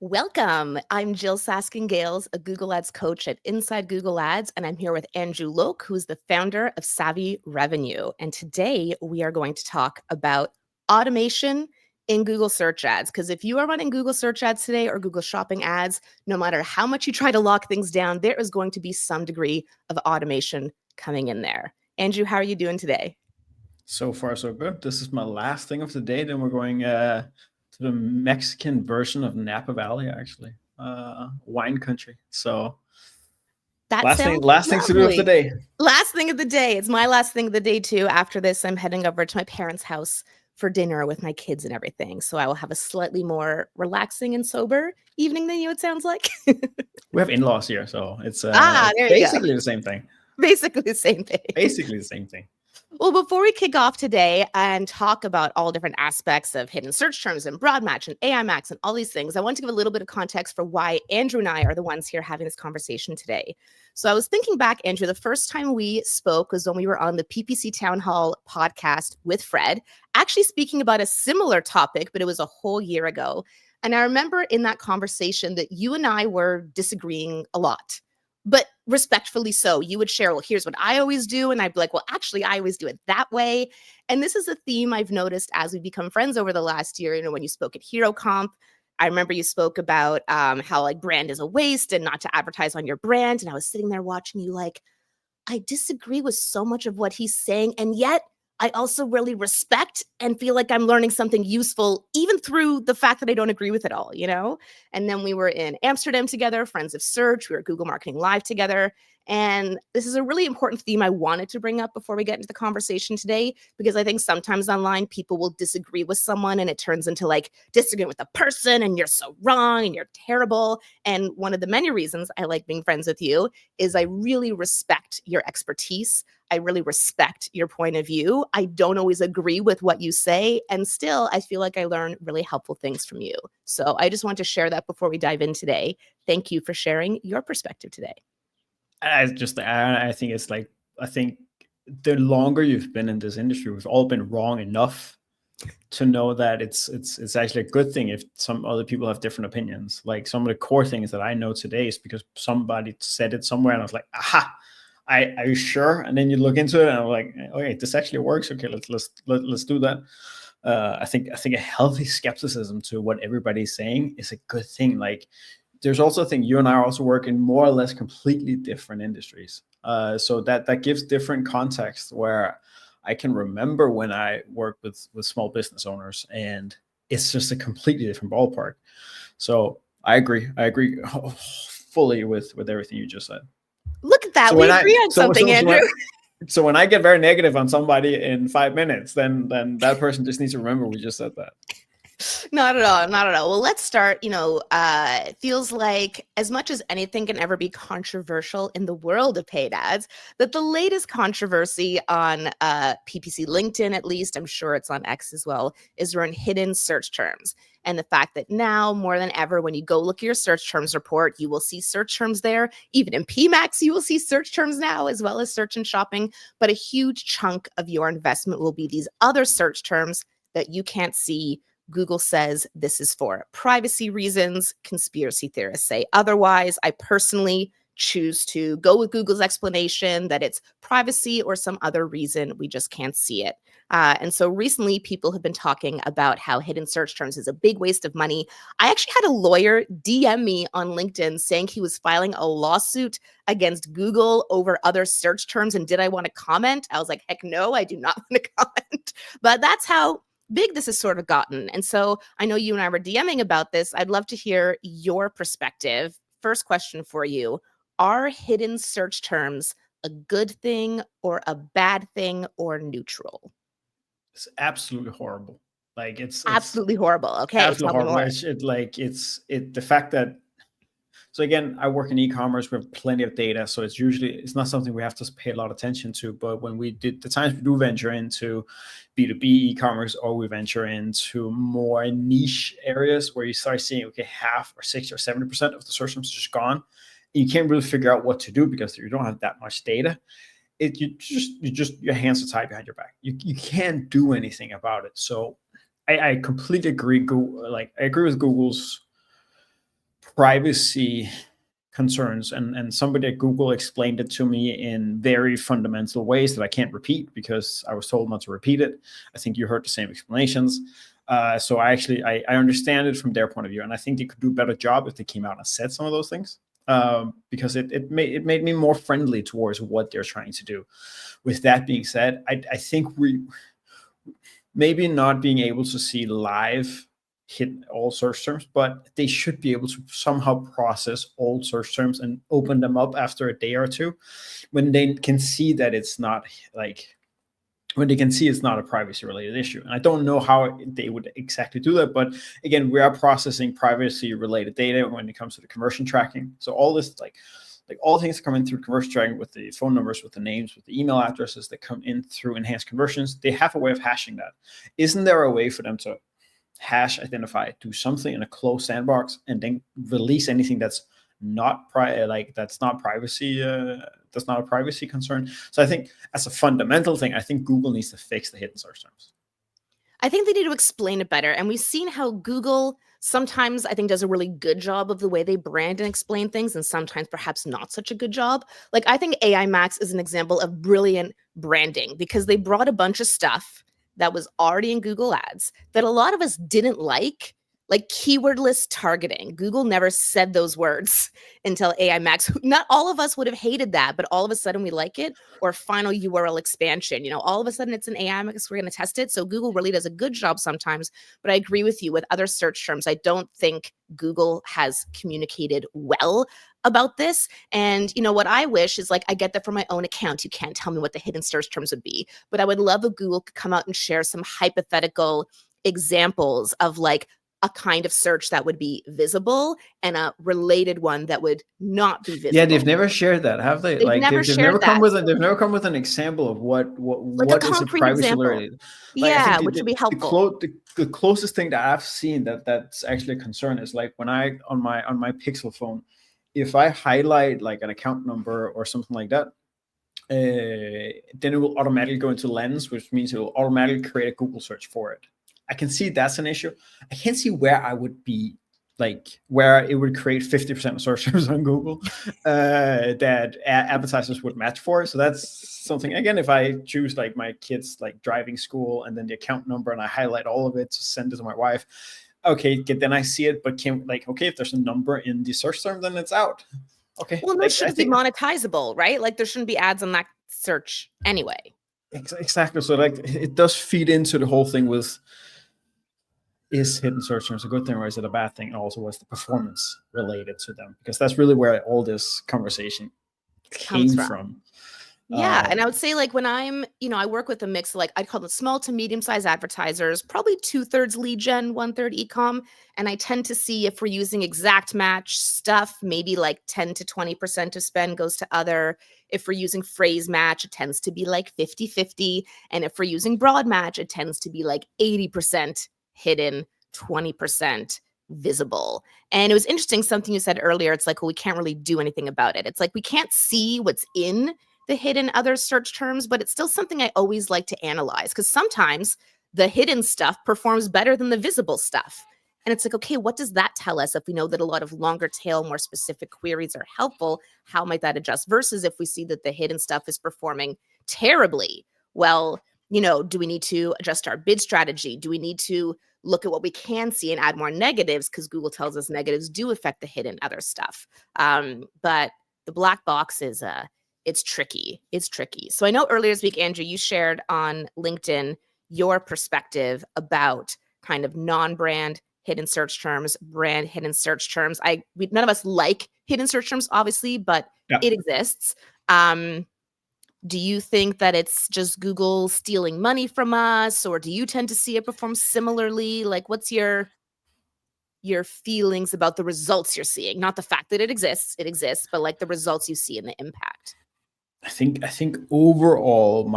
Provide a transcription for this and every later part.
Welcome. I'm Jill Sasking Gales, a Google Ads coach at Inside Google Ads, and I'm here with Andrew Lolk, who's the founder of Savvy Revenue. And today we are going to talk about automation in Google search ads. Because if you are running Google search ads today or Google shopping ads, no matter how much you try to lock things down, there is going to be some degree of automation coming in there. Andrew, how are you doing today? So far, so good. This is my last thing of the day. Then we're going to the Mexican version of Napa Valley, actually, wine country. So That last thing, sounds last things to do of the lovely. day. Last thing of the day. It's my last thing of the day too. After this, I'm heading over to my parents' house for dinner with my kids and everything. So I will have a slightly more relaxing and sober evening than you, it sounds like. We have in-laws here, so it's There you go. basically the same thing. Basically the same thing. Basically the same thing. Well, before we kick off today and talk about all different aspects of hidden search terms and broad match and AI Max and all these things, I want to give a little bit of context for why Andrew and I are the ones here having this conversation today. So I was thinking back, Andrew, the first time we spoke was when we were on the PPC Town Hall podcast with Fred, actually speaking about a similar topic, but it was a whole year ago. And I remember in that conversation that you and I were disagreeing a lot, but respectfully so. You would share, well, here's what I always do. And I'd be like, well, actually, I always do it that way. And this is a theme I've noticed as we become friends over the last year. You know, when you spoke at Hero Comp, I remember you spoke about how like brand is a waste and not to advertise on your brand. And I was sitting there watching you like, I disagree with so much of what he's saying. And yet I also really respect and feel like I'm learning something useful, even through the fact that I don't agree with it all, you know? And then we were in Amsterdam together, Friends of Search. We were Google Marketing Live together. And this is a really important theme I wanted to bring up before we get into the conversation today, because I think sometimes online people will disagree with someone and it turns into like disagreeing with the person and you're so wrong and you're terrible. And one of the many reasons I like being friends with you is I really respect your expertise. I really respect your point of view. I don't always agree with what you say. And still, I feel like I learn really helpful things from you. So I just want to share that before we dive in today. Thank you for sharing your perspective today. I think it's like, I think the longer you've been in this industry, we've all been wrong enough to know that it's actually a good thing if some other people have different opinions. Like some of the core things that I know today is because somebody said it somewhere and I was like, aha, are you sure? And then you look into it and I'm like, okay, this actually works. Okay, let's do that. I think a healthy skepticism to what everybody's saying is a good thing. Like there's also a thing, you and I are also working more or less completely different industries. So that gives different context where I can remember when I worked with small business owners and it's just a completely different ballpark. So I agree fully with everything you just said. Look at that. So we agree on something, Andrew. So when I get very negative on somebody in 5 minutes, then that person just needs to remember we just said that. Not at all. Not at all. Well, let's start. It feels like as much as anything can ever be controversial in the world of paid ads, that the latest controversy on PPC LinkedIn, at least, I'm sure it's on X as well, is around hidden search terms. And the fact that now more than ever, when you go look at your search terms report, you will see search terms there. Even in PMAX, you will see search terms now, as well as search and shopping. But a huge chunk of your investment will be these other search terms that you can't see. Google says this is for privacy reasons. Conspiracy theorists say otherwise. I personally choose to go with Google's explanation that it's privacy or some other reason we just can't see it. And so recently people have been talking about how hidden search terms is a big waste of money. I actually had a lawyer DM me on LinkedIn saying he was filing a lawsuit against Google over other search terms. And did I want to comment? I was like, heck no, I do not want to comment. But that's how big this has sort of gotten. And so I know you and I were DMing about this. I'd love to hear your perspective. First question for you. Are hidden search terms a good thing or a bad thing or neutral? It's absolutely horrible. Like it's absolutely horrible. Okay, absolutely tell me horrible. more. The fact that, so again, I work in e-commerce. We have plenty of data, so it's not something we have to pay a lot of attention to. But when we did the times we do venture into B2B e-commerce, or we venture into more niche areas where you start seeing, okay, half or 60 or 70% of the search terms are just gone, and you can't really figure out what to do because you don't have that much data. Your hands are tied behind your back. You can't do anything about it. So I completely agree. I agree with Google's privacy concerns, and somebody at Google explained it to me in very fundamental ways that I can't repeat because I was told not to repeat it. I think you heard the same explanations. So I understand it from their point of view, and I think they could do a better job if they came out and said some of those things, because it made me more friendly towards what they're trying to do. With that being said, I think we maybe not being able to see live hit all search terms, but they should be able to somehow process all search terms and open them up after a day or two when they can see that it's not a privacy related issue. And I don't know how they would exactly do that, but again, we are processing privacy related data when it comes to the conversion tracking. So all this, like all things that come in through conversion tracking, with the phone numbers, with the names, with the email addresses that come in through enhanced conversions, they have a way of hashing that. Isn't there a way for them to hash, identify, do something in a closed sandbox, and then release anything that's not that's not a privacy concern? So I think as a fundamental thing, I think Google needs to fix the hidden search terms. I think they need to explain it better. And we've seen how Google sometimes, I think, does a really good job of the way they brand and explain things, and sometimes perhaps not such a good job. Like, I think AI Max is an example of brilliant branding because they brought a bunch of stuff that was already in Google Ads that a lot of us didn't like keywordless targeting. Google never said those words until AI Max. Not all of us would have hated that, but all of a sudden we like it. Or final URL expansion. All of a sudden it's an AI Max. We're going to test it. So Google really does a good job sometimes. But I agree with you with other search terms. I don't think Google has communicated well about this. And what I wish is, I get that from my own account. You can't tell me what the hidden search terms would be, but I would love if Google could come out and share some hypothetical examples of a kind of search that would be visible and a related one that would not be visible. Yeah, they've never shared that, have they? They've never come with an example of what is a privacy related. Yeah, which would be helpful. The closest thing that I've seen that's actually a concern is when I on my Pixel phone, if I highlight an account number or something like that, then it will automatically go into Lens, which means it will automatically create a Google search for it. I can see that's an issue. I can't see where I would be, where it would create 50% of search terms on Google that advertisers would match for. So that's something, again, if I choose my kids driving school and then the account number and I highlight all of it to send it to my wife, okay, then I see it, but okay, if there's a number in the search term, then it's out. Okay. Well, that shouldn't be monetizable, right? There shouldn't be ads on that search anyway. Exactly. So it does feed into the whole thing with, is hidden search terms a good thing or is it a bad thing? And also, what's the performance related to them? Because that's really where all this conversation came from. Yeah. And I would say when I'm, I work with a mix of I'd call them small to medium-sized advertisers, probably 2/3 lead gen, 1/3 ecom. And I tend to see if we're using exact match stuff, maybe 10 to 20% of spend goes to other. If we're using phrase match, it tends to be 50-50. And if we're using broad match, it tends to be 80% hidden, 20% visible. And it was interesting, something you said earlier. It's well, we can't really do anything about it. It's we can't see what's in the hidden other search terms, but it's still something I always like to analyze because sometimes the hidden stuff performs better than the visible stuff. And it's okay, what does that tell us? If we know that a lot of longer tail, more specific queries are helpful, how might that adjust? Versus if we see that the hidden stuff is performing terribly, well, do we need to adjust our bid strategy? Do we need to look at what we can see and add more negatives? Because Google tells us negatives do affect the hidden other stuff. But the black box is it's tricky. It's tricky. So I know earlier this week, Andrew, you shared on LinkedIn your perspective about kind of non-brand hidden search terms, brand hidden search terms. None of us like hidden search terms, obviously, but it exists. Do you think that it's just Google stealing money from us, or do you tend to see it perform similarly? What's your feelings about the results you're seeing? Not the fact that it exists, but the results you see and the impact. I think overall,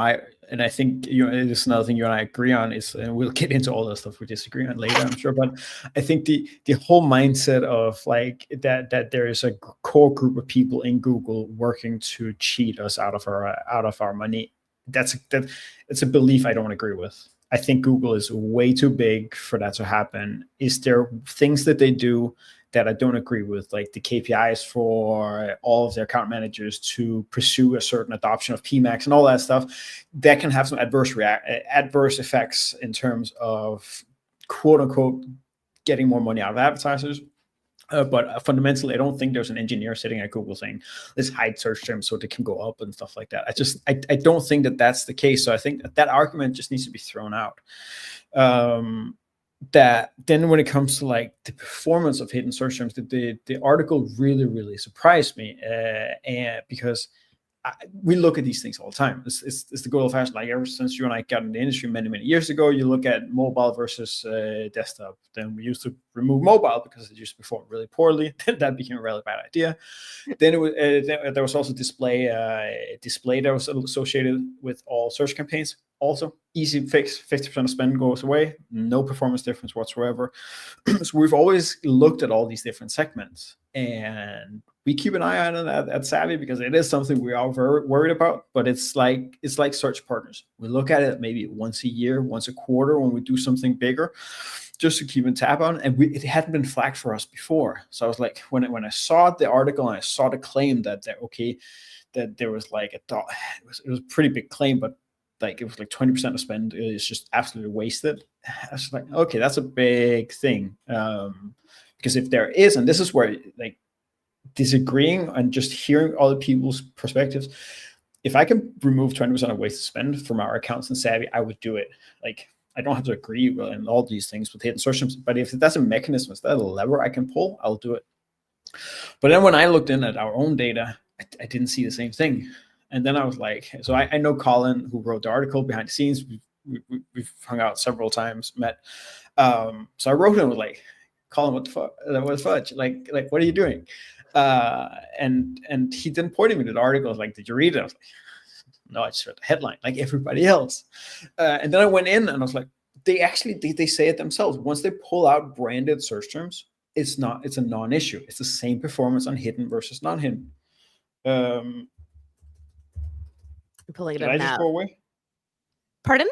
and I think this is another thing you and I agree on is, and we'll get into all the stuff we disagree on later, I'm sure. But I think the whole mindset of that there is a core group of people in Google working to cheat us out of our money. It's a belief I don't agree with. I think Google is way too big for that to happen. Is there things that they do that I don't agree with, like the KPIs for all of their account managers to pursue a certain adoption of PMAX and all that stuff, that can have some adverse effects in terms of quote unquote getting more money out of advertisers. But fundamentally, I don't think there's an engineer sitting at Google saying, let's hide search terms so they can go up and stuff like that. I don't think that that's the case. So I think that argument just needs to be thrown out. That then when it comes to like the performance of hidden search terms, the article really surprised me, and because we look at these things all the time. It's the good old fashioned, like ever since you and I got in the industry many years ago, you look at mobile versus desktop. Then we used to remove mobile because it used to perform really poorly. Then that became a really bad idea. Then it was, there was also display that was associated with all search campaigns. Also, easy fix, 50% of spend goes away, no performance difference whatsoever. So we've always looked at all these different segments, and we keep an eye on it at Savvy because it is something we are very worried about. But it's like search partners. We look at it maybe once a year, once a quarter when we do something bigger, just to keep a tab on. And it hadn't been flagged for us before. So I was like, when I saw the article and I saw the claim that there was like it was a pretty big claim, but like it was like 20% of spend is just absolutely wasted. I was like, okay, that's a big thing. Because if there is, and this is where like disagreeing and just hearing other people's perspectives, if I can remove 20% of wasted spend from our accounts in Savvy, I would do it. Like I don't have to agree with in all these things with hidden search terms, but if that's a mechanism, is that a lever I can pull, I'll do it. But then when I looked in at our own data, I didn't see the same thing. And then I was like, so I know Colin, who wrote the article behind the scenes. We've hung out several times, met. So I wrote him, was like, Colin, what the fuck? What the fudge? Like, what are you doing? And he then pointed me to the article. I was like, did you read it? I was like, no, I just read the headline, like everybody else. And then I went in and I was like, they say it themselves. Once they pull out branded search terms, it's a non-issue. It's the same performance on hidden versus non-hidden. I'm pulling it up now. Did I just go away? Pardon?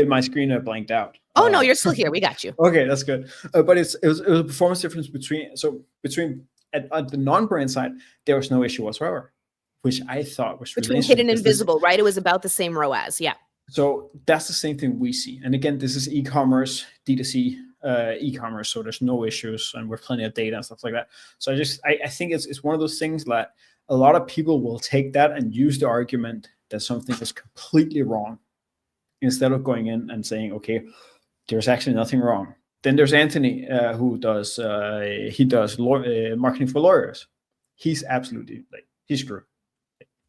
My screen blanked out. Oh no, you're still here. We got you. Okay, that's good. But it was a performance difference between at the non-brand side, there was no issue whatsoever, which I thought was really between hidden and visible, right? It was about the same ROAS, yeah. So that's the same thing we see. And again, this is e-commerce, D2C e-commerce, so there's no issues, and we're plenty of data and stuff like that. So I think it's one of those things that a lot of people will take that and use the argument that something is completely wrong, instead of going in and saying, okay, there's actually nothing wrong. Then there's Anthony, who does marketing for lawyers. He's absolutely he's screwed.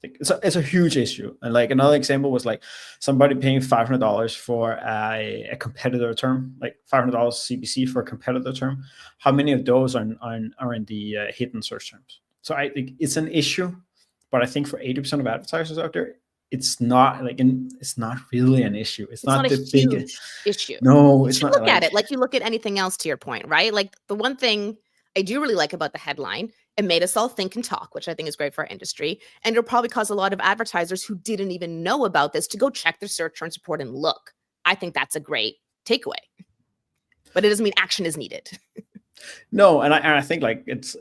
It's a huge issue. And like another example was like somebody paying $500 for a competitor term, like $500 CPC for a competitor term. How many of those are in the hidden search terms? So I think it's an issue, but I think for 80% of advertisers out there, it's not really an issue. It's not the huge issue. No, it's not. Look at it like you look at anything else, to your point, right? Like the one thing I do really like about the headline, it made us all think and talk, which I think is great for our industry. And it'll probably cause a lot of advertisers who didn't even know about this to go check their search terms report and look. I think that's a great takeaway. But it doesn't mean action is needed. No, and I think like it's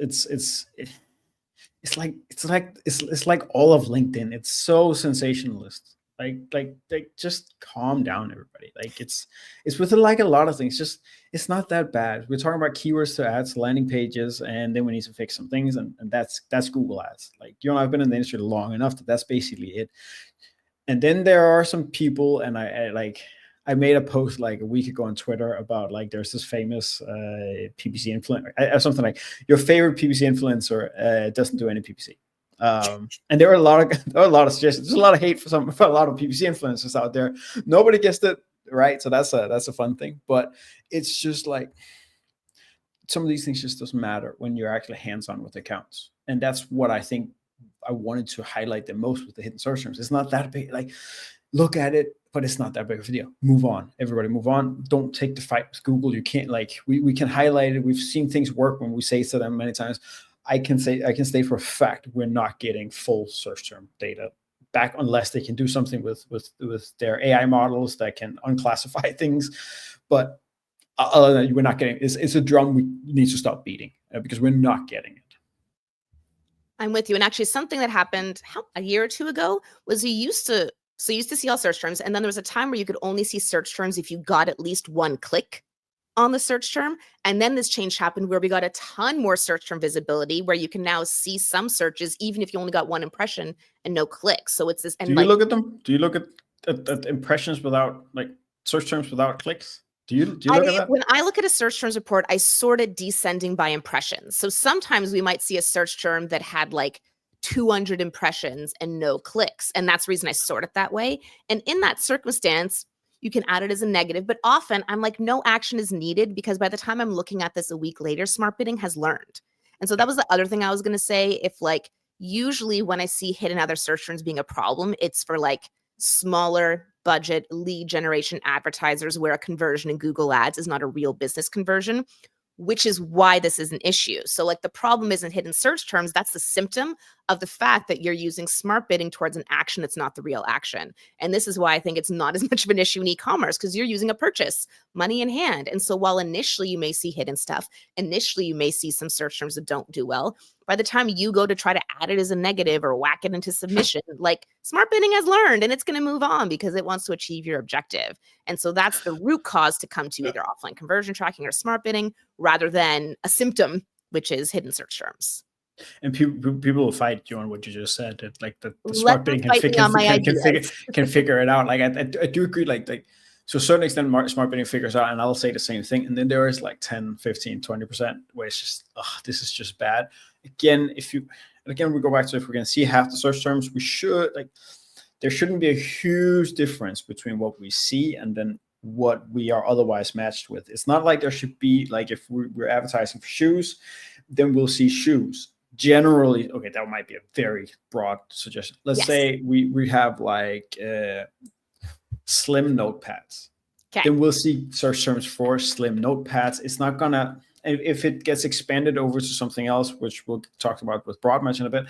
like all of LinkedIn. It's so sensationalist. Like just calm down, everybody. Like it's with like a lot of things. Just it's not that bad. We're talking about keywords to ads, landing pages, and then we need to fix some things, and that's Google Ads. Like you know, I've been in the industry long enough that that's basically it. And then there are some people, and I made a post like a week ago on Twitter about like there's this famous PPC influencer, something like your favorite PPC influencer doesn't do any PPC. And there are a lot of suggestions. There's a lot of hate for a lot of PPC influencers out there. Nobody gets it right, so that's a fun thing. But it's just like some of these things just doesn't matter when you're actually hands-on with accounts, and that's what I think I wanted to highlight the most with the hidden search terms. It's not that big. Like look at it, but it's not that big of a deal. Move on, everybody. Move on. Don't take the fight with Google. You can't we can highlight it. We've seen things work when we say to them many times. I can say for a fact we're not getting full search term data back unless they can do something with their AI models that can unclassify things. But other than that, we're not getting. It's a drum we need to stop beating because we're not getting it. I'm with you. And actually, something that happened a year or two ago was you used to see all search terms, and then there was a time where you could only see search terms if you got at least one click on the search term. And then this change happened where we got a ton more search term visibility, where you can now see some searches even if you only got one impression and no clicks. So it's this. And do you look at them? Do you look at impressions without, like, search terms without clicks? Do you look at that? When I look at a search terms report, I sort it descending by impressions. So sometimes we might see a search term that had like 200 impressions and no clicks. And that's the reason I sort it that way. And in that circumstance, you can add it as a negative. But often I'm like, no action is needed, because by the time I'm looking at this a week later, smart bidding has learned. And so that was the other thing I was going to say. If like, usually when I see hidden other search terms being a problem, it's for like smaller budget lead generation advertisers where a conversion in Google Ads is not a real business conversion, which is why this is an issue. So like, the problem isn't hidden search terms. That's the symptom of the fact that you're using smart bidding towards an action that's not the real action. And this is why I think it's not as much of an issue in e-commerce, because you're using a purchase, money in hand. And so while initially you may see hidden stuff, initially you may see some search terms that don't do well, by the time you go to try to add it as a negative or whack it into submission, like, smart bidding has learned and it's going to move on because it wants to achieve your objective. And so that's the root cause to come to either offline conversion tracking or smart bidding, rather than a symptom, which is hidden search terms. And people will fight you on what you just said. That like the smart bidding can figure it out. Like I do agree. Like to a certain extent, smart bidding figures out, and I'll say the same thing. And then there is like 10, 15, 20% where it's just, this is just bad. Again, we go back to, if we're going to see half the search terms, there shouldn't be a huge difference between what we see and then what we are otherwise matched with. It's not like there should be, like, if we're advertising for shoes, then we'll see shoes. Generally, okay, that might be a very broad suggestion. Let's say we have like slim notepads. Okay. Then we'll see search terms for slim notepads. It's not gonna, if it gets expanded over to something else, which we'll talk about with broad match in a bit,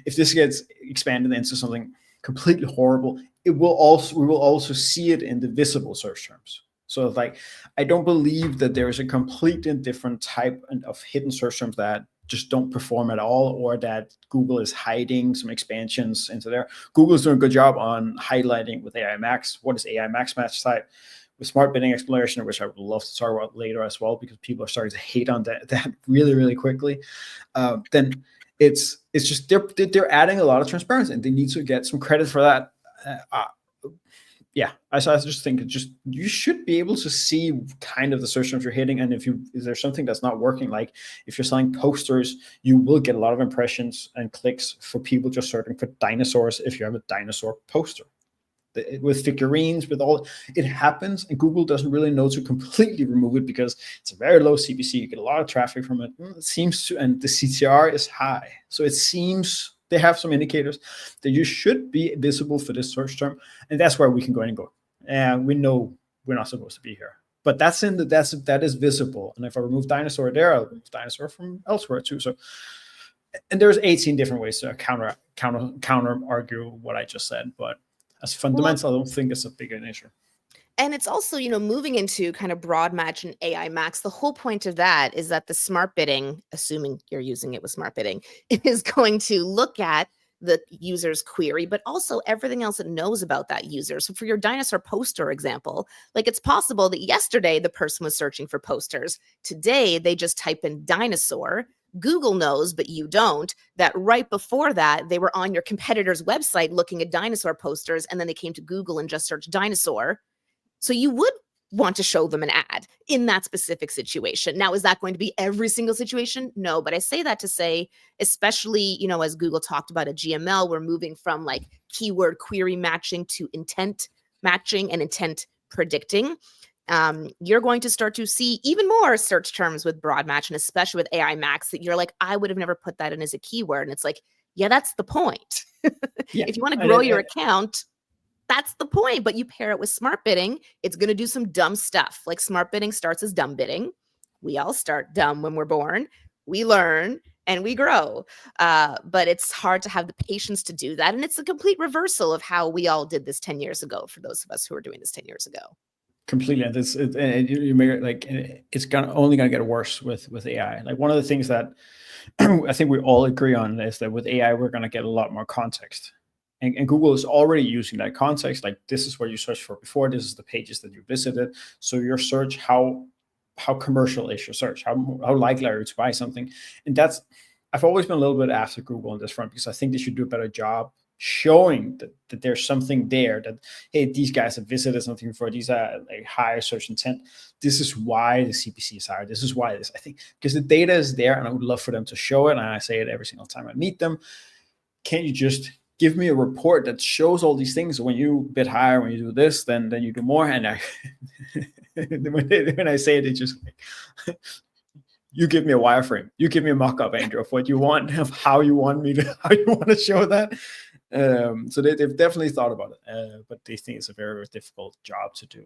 if this gets expanded into something completely horrible, we will also see it in the visible search terms. So like, I don't believe that there is a completely different type of hidden search terms that just don't perform at all, or that Google is hiding some expansions into there. Google's doing a good job on highlighting with AI Max. What is AI Max match type? With smart bidding exploration, which I would love to talk about later as well, because people are starting to hate on that really, really quickly. Then it's just they're adding a lot of transparency, and they need to get some credit for that. I just think you should be able to see kind of the search terms you're hitting, and if there's something that's not working, like if you're selling posters, you will get a lot of impressions and clicks for people just searching for dinosaurs if you have a dinosaur poster. With figurines, with all, it happens, and Google doesn't really know to completely remove it because it's a very low CPC. You get a lot of traffic from it. It seems to, and the CTR is high. So it seems they have some indicators that you should be visible for this search term, and that's where we can go in and go. And we know we're not supposed to be here, but that is visible. And if I remove dinosaur there, I'll remove dinosaur from elsewhere too. So, and there's 18 different ways to counter argue what I just said, but as fundamental, I don't think it's a big an issue. And it's also, moving into kind of broad match and AI Max, the whole point of that is that the smart bidding, assuming you're using it with smart bidding, is going to look at the user's query, but also everything else it knows about that user. So for your dinosaur poster example, like, it's possible that yesterday the person was searching for posters. Today, they just type in dinosaur. Google knows, but you don't, that right before that, they were on your competitor's website looking at dinosaur posters, and then they came to Google and just searched dinosaur. So you would want to show them an ad in that specific situation. Now, is that going to be every single situation? No, but I say that to say, especially, as Google talked about at GML, we're moving from like keyword query matching to intent matching and intent predicting. You're going to start to see even more search terms with broad match, and especially with AI Max, that you're like, I would have never put that in as a keyword. And it's like, yeah, that's the point. If you want to grow your account, that's the point. But you pair it with smart bidding, it's going to do some dumb stuff. Like, smart bidding starts as dumb bidding. We all start dumb when we're born. We learn, and we grow. But it's hard to have the patience to do that. And it's a complete reversal of how we all did this 10 years ago for those of us who were doing this 10 years ago. Completely. And you make it like, it's only going to get worse with AI. Like one of the things that I think we all agree on is that with AI, we're going to get a lot more context. And Google is already using that context. Like this is what you searched for before. This is the pages that you visited. So your search, how commercial is your search? How likely are you to buy something? And I've always been a little bit after Google on this front, because I think they should do a better job showing that there's something there, that, hey, these guys have visited something before, these are like higher search intent. This is why the CPC is higher. This is why this, I think, because the data is there, and I would love for them to show it. And I say it every single time I meet them. Can't you just give me a report that shows all these things? When you bid higher, when you do this, then you do more. And when I say it, it's just like, you give me a wireframe, you give me a mock-up, Andrew, of what you want, of how you want to show that. So they've definitely thought about it, but they think it's a very, very difficult job to do.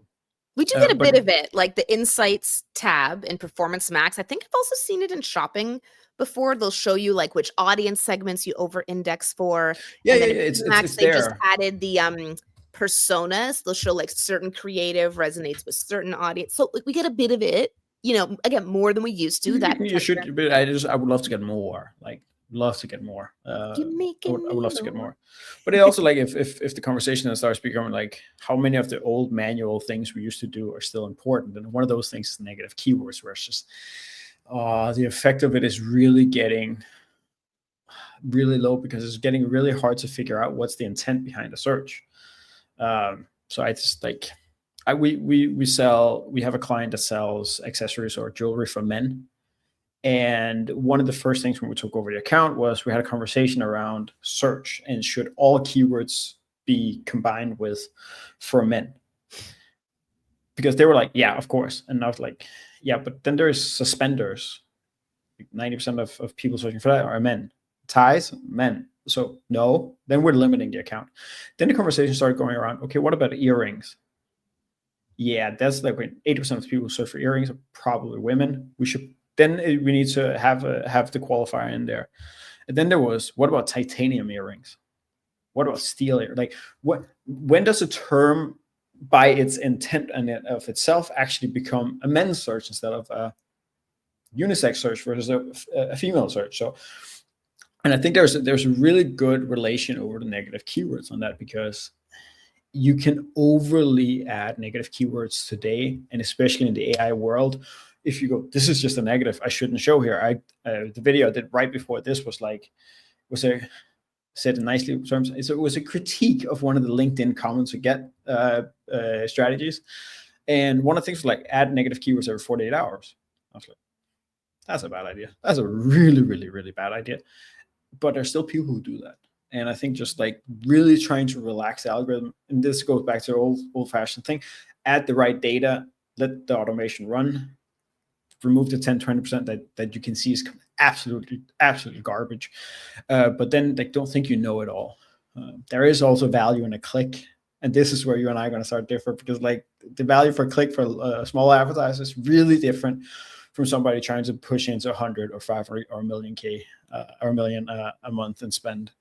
We do get a bit of it, like the Insights tab in Performance Max. I think I've also seen it in shopping before. They'll show you like which audience segments you over-index for. Yeah, and then it's they there. Just added the personas. They'll show like certain creative resonates with certain audience. So like, we get a bit of it, again, more than we used to. You should, but I would love to get more. Like, love to get more. You're making I would love to get more. But it also, like, if the conversation starts becoming like, how many of the old manual things we used to do are still important? And one of those things is negative keywords, where it's just the effect of it is really getting really low, because it's getting really hard to figure out what's the intent behind a search. So I just like, we have a client that sells accessories or jewelry for men. And one of the first things when we took over the account was we had a conversation around search, and should all keywords be combined with for men? Because they were like, yeah, of course. And I was like, yeah, but then there's suspenders. 90% of people searching for that are men. Ties, men. So no, then we're limiting the account. Then the conversation started going around, okay, what about earrings? Yeah, that's like when 80% of the people who search for earrings are probably women. We need to have the qualifier in there. And then there was, what about titanium earrings? What about steel earrings? Like, when does a term by its intent and of itself actually become a men's search instead of a unisex search versus a female search? So, and I think there's a really good relation over the negative keywords on that, because you can overly add negative keywords today, and especially in the AI world. If you go, this is just a negative, I shouldn't show here. The video I did right before this said in nicely terms. It was a critique of one of the LinkedIn comments we get strategies, and one of the things was like, add negative keywords every 48 hours. I was like, that's a bad idea. That's a really, really, really bad idea. But there's still people who do that. And I think just like really trying to relax the algorithm, and this goes back to the old-fashioned thing, add the right data, let the automation run, remove the 10-20% that you can see is absolutely garbage. But then, like, don't think you know it all. There is also value in a click. And this is where you and I are going to start different, because like the value for click for small advertisers is really different from somebody trying to push into 100 or 500 or a million a month and spend.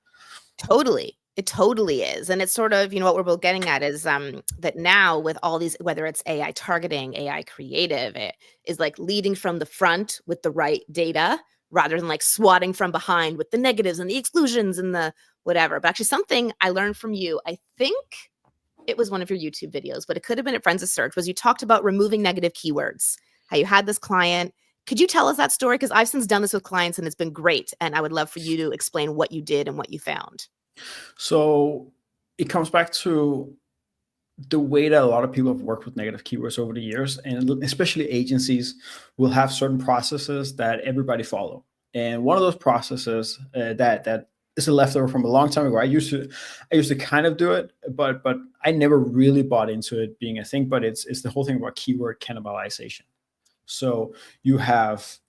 Totally. It totally is. And it's sort of, what we're both getting at is that now with all these, whether it's AI targeting, AI creative, it is like leading from the front with the right data, rather than like swatting from behind with the negatives and the exclusions and the whatever. But actually, something I learned from you, I think it was one of your YouTube videos, but it could have been at Friends of Search, was you talked about removing negative keywords, how you had this client. Could you tell us that story? Because I've since done this with clients and it's been great. And I would love for you to explain what you did and what you found. So it comes back to the way that a lot of people have worked with negative keywords over the years, and especially agencies will have certain processes that everybody follow. And one of those processes that is a leftover from a long time ago. I used to kind of do it, but I never really bought into it being a thing. But it's the whole thing about keyword cannibalization. So you have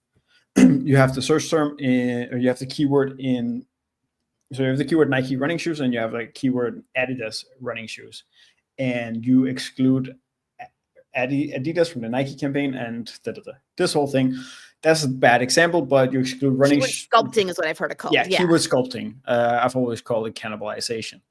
the search term or you have the keyword in. So you have the keyword Nike running shoes, and you have like keyword Adidas running shoes, and you exclude Adidas from the Nike campaign and this whole thing. that's a bad example, but you exclude running. Keyword sculpting is what I've heard it called. Yeah, keyword sculpting. I've always called it cannibalization.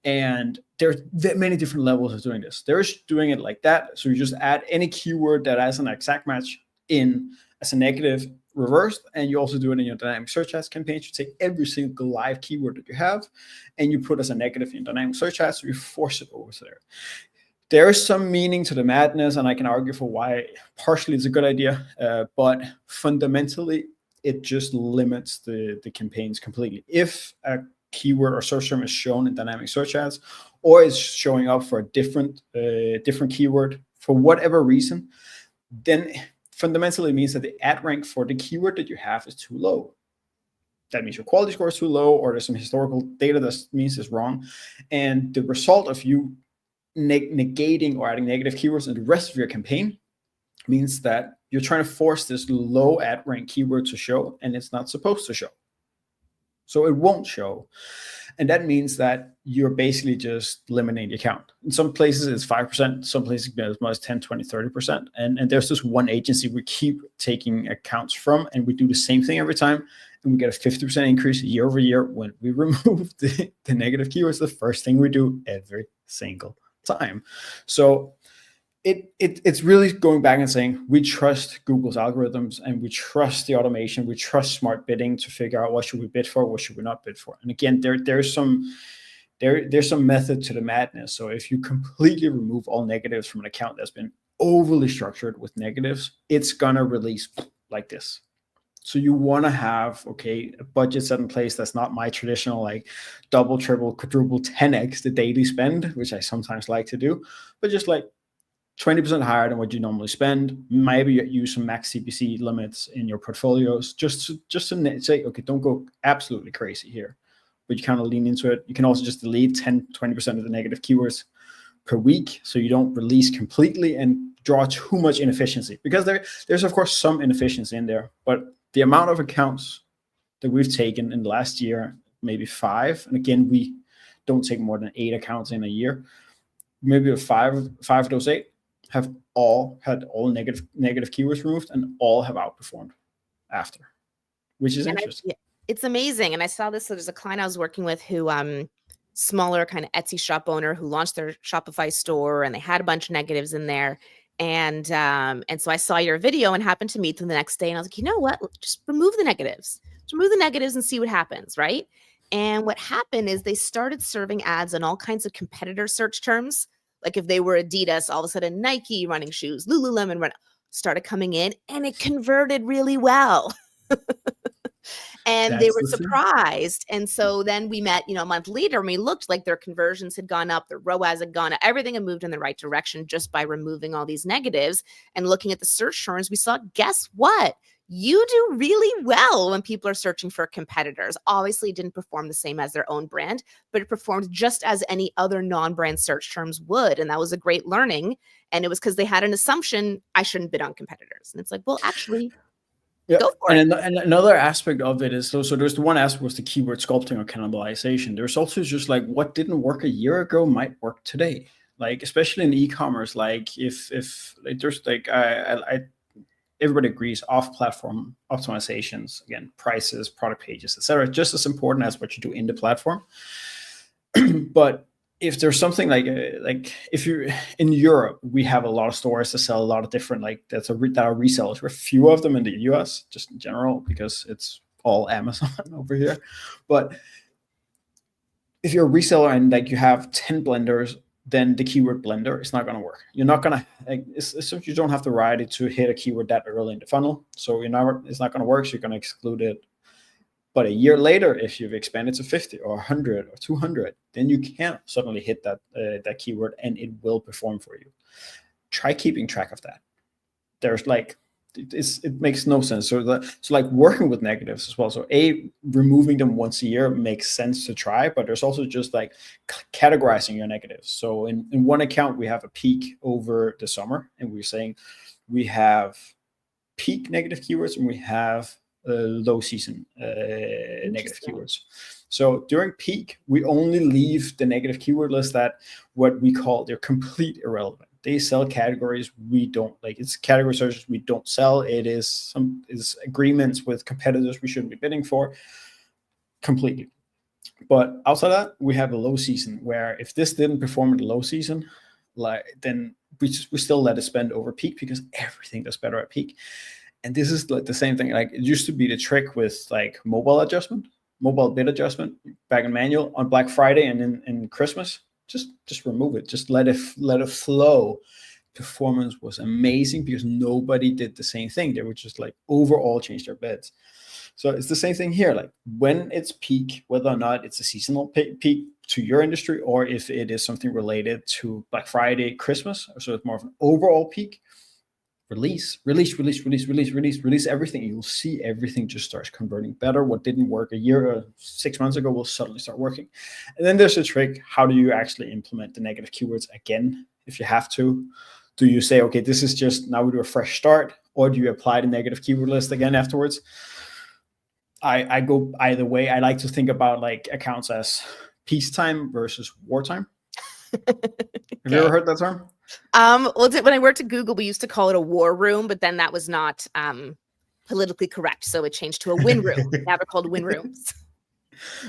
And there's many different levels of doing this. There's doing it like that. So you just add any keyword that has an exact match in as a negative reversed, and you also do it in your dynamic search ads campaigns. You take every single live keyword that you have and you put as a negative in dynamic search ads, so you force it over there. There is some meaning to the madness, and I can argue for why partially it's a good idea, but fundamentally it just limits the campaigns completely. If a keyword or search term is shown in dynamic search ads, or is showing up for a different keyword for whatever reason, then fundamentally it means that the ad rank for the keyword that you have is too low. That means your quality score is too low, or there's some historical data that means it's wrong. And the result of you negating or adding negative keywords in the rest of your campaign means that you're trying to force this low ad rank keyword to show, and it's not supposed to show. So it won't show. And that means that you're basically just eliminating the account. In some places it's 5%, some places as much as 10, 20, 30%. And there's this one agency we keep taking accounts from, and we do the same thing every time. And we get a 50% increase year over year when we remove the negative keywords. The first thing we do every single time. So it's really going back and saying we trust Google's algorithms, and we trust the automation, we trust smart bidding to figure out what should we bid for, what should we not bid for. And again, there's some method to the madness. So if you completely remove all negatives from an account that's been overly structured with negatives, it's gonna release like this. So you want to have, okay, a budget set in place that's not my traditional like double, triple, quadruple, 10x the daily spend, which I sometimes like to do, but just like 20% higher than what you normally spend. Maybe you use some max CPC limits in your portfolios, just to say, okay, don't go absolutely crazy here, but you kind of lean into it. You can also just delete 10, 20% of the negative keywords per week, so you don't release completely and draw too much inefficiency, because there's of course some inefficiency in there, but the amount of accounts that we've taken in the last year, maybe 5, and again, we don't take more than 8 accounts in a year, maybe 5 of those 8 have all had all negative keywords removed, and all have outperformed after, which is interesting. It's amazing. And I saw this. So there's a client I was working with who, smaller kind of Etsy shop owner who launched their Shopify store, and they had a bunch of negatives in there. And so I saw your video and happened to meet them the next day. And I was like, you know what? Just remove the negatives. Just remove the negatives and see what happens, right? And what happened is they started serving ads on all kinds of competitor search terms. Like if they were Adidas, all of a sudden Nike running shoes, Lululemon started coming in, and it converted really well. And they were surprised. And so then we met, a month later, and we looked like their conversions had gone up, their ROAS had gone up, everything had moved in the right direction just by removing all these negatives. And looking at the search terms, we saw, guess what? You do really well when people are searching for competitors. Obviously, it didn't perform the same as their own brand, but it performed just as any other non-brand search terms would. And that was a great learning. And it was because they had an assumption, I shouldn't bid on competitors. And it's like, well, actually, go for it. And another aspect of it is, so there's the one aspect was the keyword sculpting or cannibalization. There's also just like what didn't work a year ago might work today. Like, especially in e-commerce, like if there's like, everybody agrees off-platform optimizations, again, prices, product pages, etc., just as important as what you do in the platform. But if there's something like if you're in Europe, we have a lot of stores that sell a lot of different that are resellers. We're a few of them in the US, just in general, because it's all Amazon over here. But if you're a reseller and you have 10 blenders, then the keyword blender is not going to work. You're not going to, you don't have to write it to hit a keyword that early in the funnel. So it's not going to work. So you're going to exclude it. But a year later, if you've expanded to 50 or 100 or 200, then you can suddenly hit that keyword, and it will perform for you. Try keeping track of that. There's it makes no sense. So working with negatives as well. So removing them once a year makes sense to try, but there's also just like categorizing your negatives. So in one account, we have a peak over the summer, and we're saying we have peak negative keywords and we have low season negative keywords. So during peak, we only leave the negative keyword list that what we call they're complete irrelevant. They sell categories we don't like. It's category searches we don't sell. It is agreements with competitors we shouldn't be bidding for completely. But outside that, we have a low season where if this didn't perform in the low season, then we still let it spend over peak because everything does better at peak. And this is like the same thing. Like it used to be the trick with like mobile bid adjustment back in manual on Black Friday and in Christmas. Just remove it. Just let it flow. Performance was amazing because nobody did the same thing. They would just like overall change their bids. So it's the same thing here. Like when it's peak, whether or not it's a seasonal peak to your industry, or if it is something related to Black Friday, Christmas, so it's more of an overall peak, release everything. You'll see everything just starts converting better. What didn't work a year or 6 months ago will suddenly start working. And then there's a trick. How do you actually implement the negative keywords again? If you have to, do you say, okay, this is just, now we do a fresh start, or do you apply the negative keyword list again afterwards? I go either way. I like to think about like accounts as peacetime versus wartime. Okay. Have you ever heard that term? Well, when I worked at Google, we used to call it a war room, but then that was not politically correct, so it changed to a win room. Now they're called win rooms.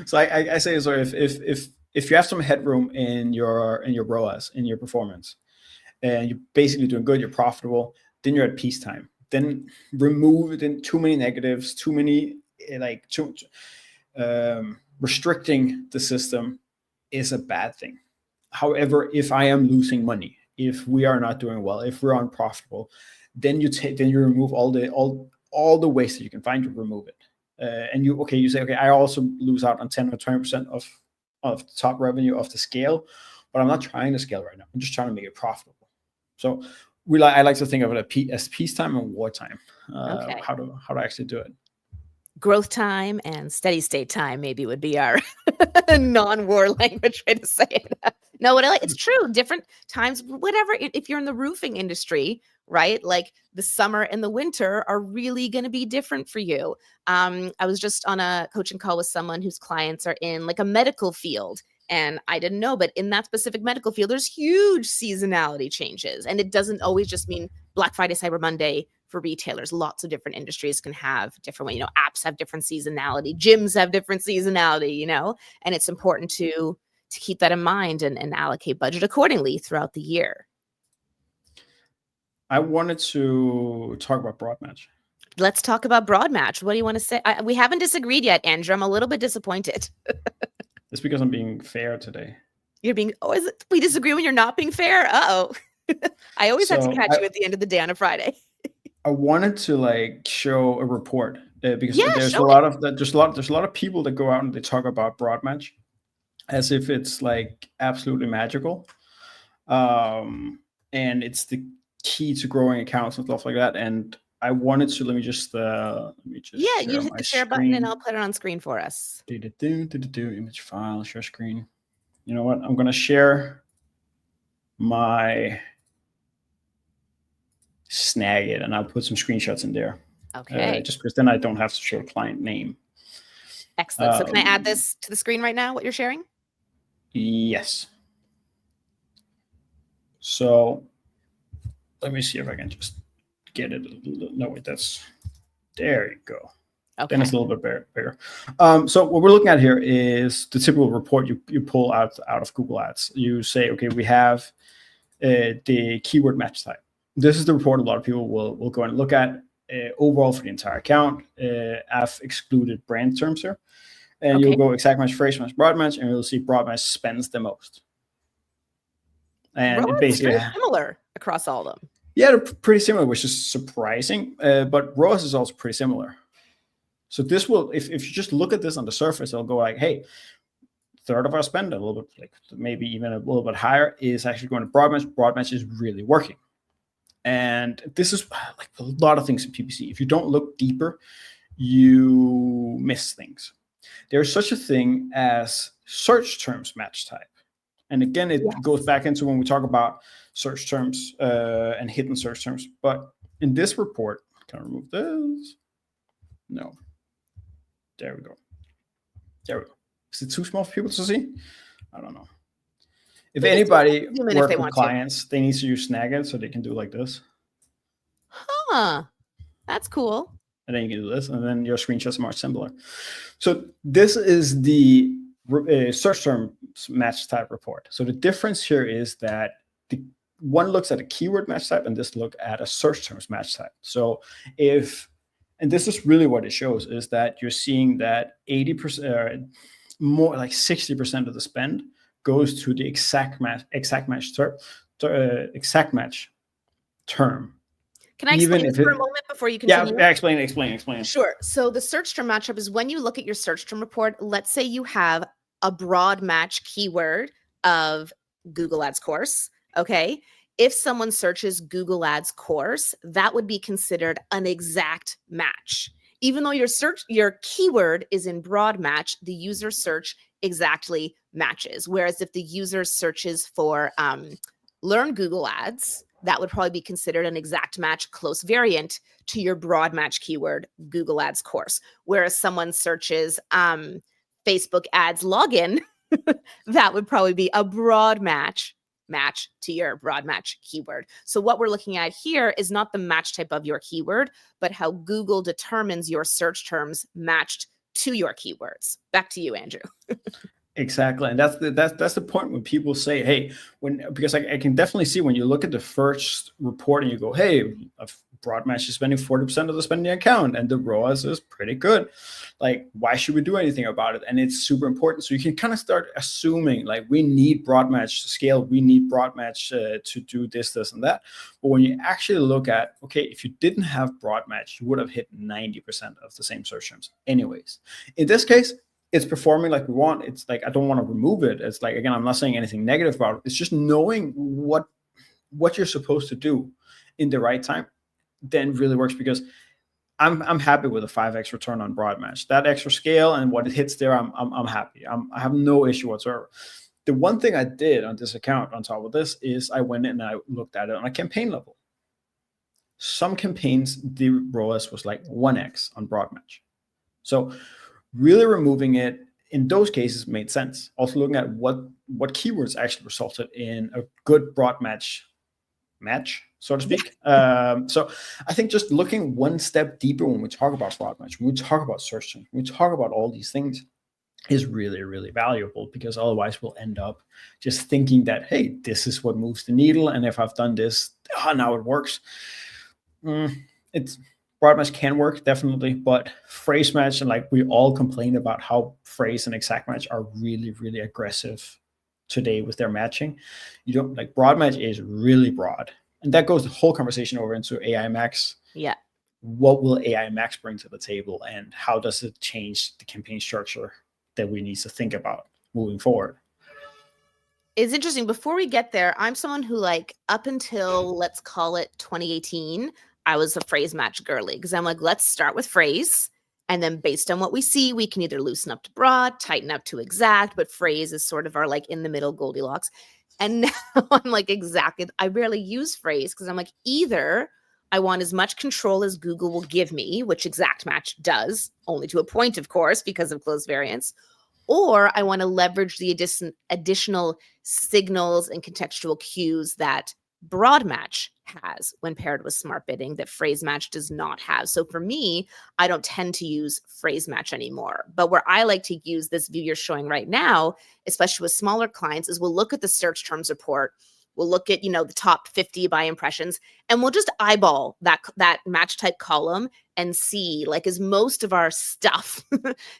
So I say, so if you have some headroom in your ROAS, in your performance, and you're basically doing good, you're profitable, then you're at peacetime. Then remove too many negatives, too many restricting the system is a bad thing. However, if I am losing money, if we are not doing well, if we're unprofitable, then you remove all the waste that you can find to remove it. And you say, okay, I also lose out on 10 or 20% of the top revenue of the scale, but I'm not trying to scale right now. I'm just trying to make it profitable. So I like to think of it as peacetime and wartime. How to actually do it. Growth time and steady state time maybe would be our non-war language way to say it. No, what I like, it's true. Different times, whatever. If you're in the roofing industry, right? Like the summer and the winter are really going to be different for you. I was just on a coaching call with someone whose clients are in like a medical field. And I didn't know, but in that specific medical field, there's huge seasonality changes. And it doesn't always just mean Black Friday, Cyber Monday for retailers. Lots of different industries can have different, apps have different seasonality, gyms have different seasonality, and it's important to keep that in mind and allocate budget accordingly throughout the year. I wanted to talk about broad match. Let's talk about broad match. What do you want to say? We haven't disagreed yet, Andrew. I'm a little bit disappointed. It's because I'm being fair today. You're being, is it? We disagree when you're not being fair? Uh-oh. I always have to catch you at the end of the day on a Friday. I wanted to show a report because there's a lot of people that go out and they talk about broad match as if it's like absolutely magical, and it's the key to growing accounts and stuff like that. And I wanted to let me just you hit the share button and I'll put it on screen for us. Image file, share screen. You know what? I'm gonna share my Snag it, and I'll put some screenshots in there. Okay. Just because then I don't have to show a client name. Excellent. So can I add this to the screen right now, what you're sharing? Yes. So let me see if I can just get it. No, wait, there you go. Okay. Then it's a little bit bigger. So what we're looking at here is the typical report you pull out of Google Ads. You say, okay, we have the keyword match type. This is the report a lot of people will go and look at overall for the entire account. I've excluded brand terms here. And okay. You'll go exact match, phrase match, broad match, and you'll see broad match spends the most. And ROAS basically is very similar across all of them. Yeah, they're pretty similar, which is surprising. But ROAS is also pretty similar. So this will, if you just look at this on the surface, it'll go like, hey, third of our spend, a little bit, like maybe even a little bit higher, is actually going to broad match. Broad match is really working. And this is like a lot of things in PPC. If you don't look deeper, you miss things. There's such a thing as search terms match type. And again, it goes back into when we talk about search terms and hidden search terms. But in this report, can I remove this? No. There we go. There we go. Is it too small for people to see? I don't know. If anybody zoom in if work they with want to. clients, they need to use Snagit so they can do like this. Huh. That's cool. And then you can do this, and then your screenshots are much simpler. So this is the search term match type report. So the difference here is that the one looks at a keyword match type, and this look at a search terms match type. So and this is really what it shows, is that you're seeing that 80%, more like 60% of the spend goes to the exact match term. Can I explain this for a moment before you continue? Yeah, explain. Sure. So the search term matchup is when you look at your search term report, let's say you have a broad match keyword of Google Ads course. Okay. If someone searches Google Ads course, that would be considered an exact match. Even though your keyword is in broad match, the user search exactly matches. Whereas if the user searches for learn Google Ads, that would probably be considered an exact match, close variant to your broad match keyword, Google Ads course. Whereas someone searches Facebook ads login, that would probably be a broad match to your broad match keyword. So what we're looking at here is not the match type of your keyword, but how Google determines your search terms matched to your keywords. Back to you, Andrew. Exactly, and that's the point when people say, "Hey," because I can definitely see when you look at the first report and you go, "Hey, a broad match is spending 40% of the spending account, and the ROAS is pretty good. Like, why should we do anything about it?" And it's super important. So you can kind of start assuming, like, we need broad match to scale, we need broad match to do this, and that. But when you actually look at, okay, if you didn't have broad match, you would have hit 90% of the same search terms, anyways. In this case, it's performing like we want. It's like, I don't want to remove it. It's like, again, I'm not saying anything negative about it. It's just knowing what you're supposed to do in the right time then really works, because I'm happy with a 5x return on broad match. That extra scale and what it hits there, I'm happy. I have no issue whatsoever. The one thing I did on this account on top of this is I went in and I looked at it on a campaign level. Some campaigns, the ROAS was like 1x on broad match. So really removing it in those cases made sense. Also looking at what keywords actually resulted in a good broad match, so to speak. So I think just looking one step deeper when we talk about broad match, when we talk about search terms, when we talk about all these things, is really, really valuable, because otherwise we'll end up just thinking that, hey, this is what moves the needle, and if I've done this, now it works. It's broad match can work, definitely, but phrase match, and like we all complain about how phrase and exact match are really, really aggressive today with their matching. You don't like, broad match is really broad, and that goes the whole conversation over into AI Max. Yeah. What will AI Max bring to the table, and how does it change the campaign structure that we need to think about moving forward? It's interesting. Before we get there, I'm someone who, like, up until, let's call it 2018, I was a phrase match girly, because I'm like, let's start with phrase. And then based on what we see, we can either loosen up to broad, tighten up to exact, but phrase is sort of our like in the middle Goldilocks. And now I'm like, exactly. I barely use phrase because I'm like, either I want as much control as Google will give me, which exact match does, only to a point, of course, because of close variants, or I want to leverage the additional signals and contextual cues that broad match has when paired with smart bidding that phrase match does not have. So for me, I don't tend to use phrase match anymore. But where I like to use this view you're showing right now, especially with smaller clients, is we'll look at the search terms report. We'll look at, the top 50 by impressions, and we'll just eyeball that match type column and see, like, is most of our stuff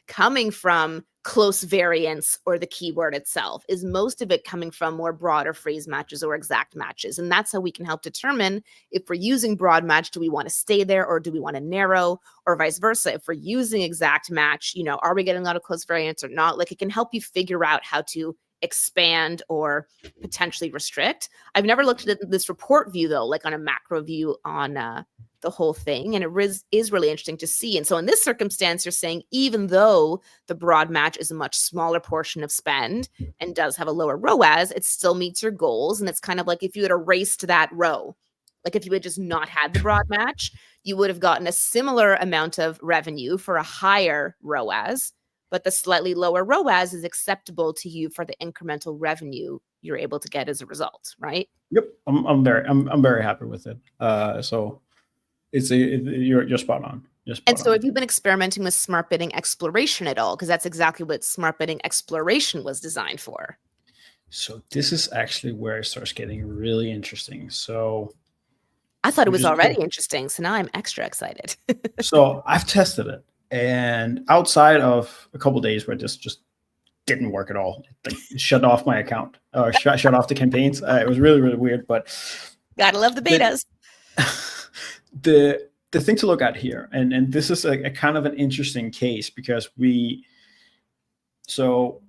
coming from close variants or the keyword itself? Is most of it coming from more broader phrase matches or exact matches? And that's how we can help determine if we're using broad match, do we want to stay there, or do we want to narrow, or vice versa? If we're using exact match, are we getting a lot of close variants or not? Like, it can help you figure out how to expand or potentially restrict. I've never looked at this report view, though, like on a macro view on the whole thing. And it is really interesting to see. And so in this circumstance, you're saying, even though the broad match is a much smaller portion of spend and does have a lower ROAS, it still meets your goals. And it's kind of like if you had erased that row, like if you had just not had the broad match, you would have gotten a similar amount of revenue for a higher ROAS, but the slightly lower ROAS is acceptable to you for the incremental revenue you're able to get as a result, right? Yep, I'm very happy with it. So you're spot on. You're And spot so on. have you been experimenting with smart bidding exploration at all? Because that's exactly what smart bidding exploration was designed for. So this is actually where it starts getting really interesting. So I thought it we was just already interesting, so now I'm extra excited. so I've tested it, and outside of a couple of days where this just didn't work at all, it shut off my account or shut off the campaigns. It was really, really weird. But Gotta love the betas. The thing to look at here, and this is a kind of an interesting case, because so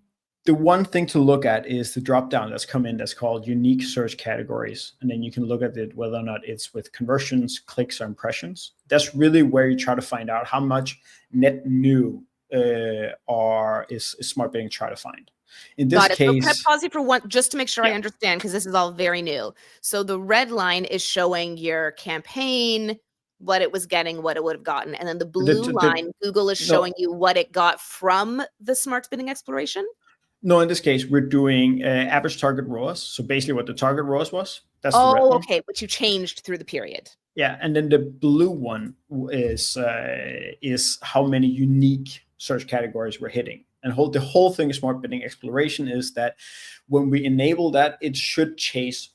the one thing to look at is the drop down that's come in that's called unique search categories. And then you can look at it whether or not it's with conversions, clicks, or impressions. That's really where you try to find out how much net new is smart bidding try to find. In this Got it. So can I case, pause you for one, just to make sure I yeah, understand, because this is all very new. So the red line is showing your campaign, what it was getting, what it would have gotten. And then the blue line, Google is showing no, you what it got from the smart bidding exploration. no, in this case, we're doing average target ROAS. So basically what the target ROAS was, that's the red Oh, one. okay. But you changed through the period. Yeah, and then the blue one is how many unique search categories we're hitting. And the whole thing of smart bidding exploration is that when we enable that, it should chase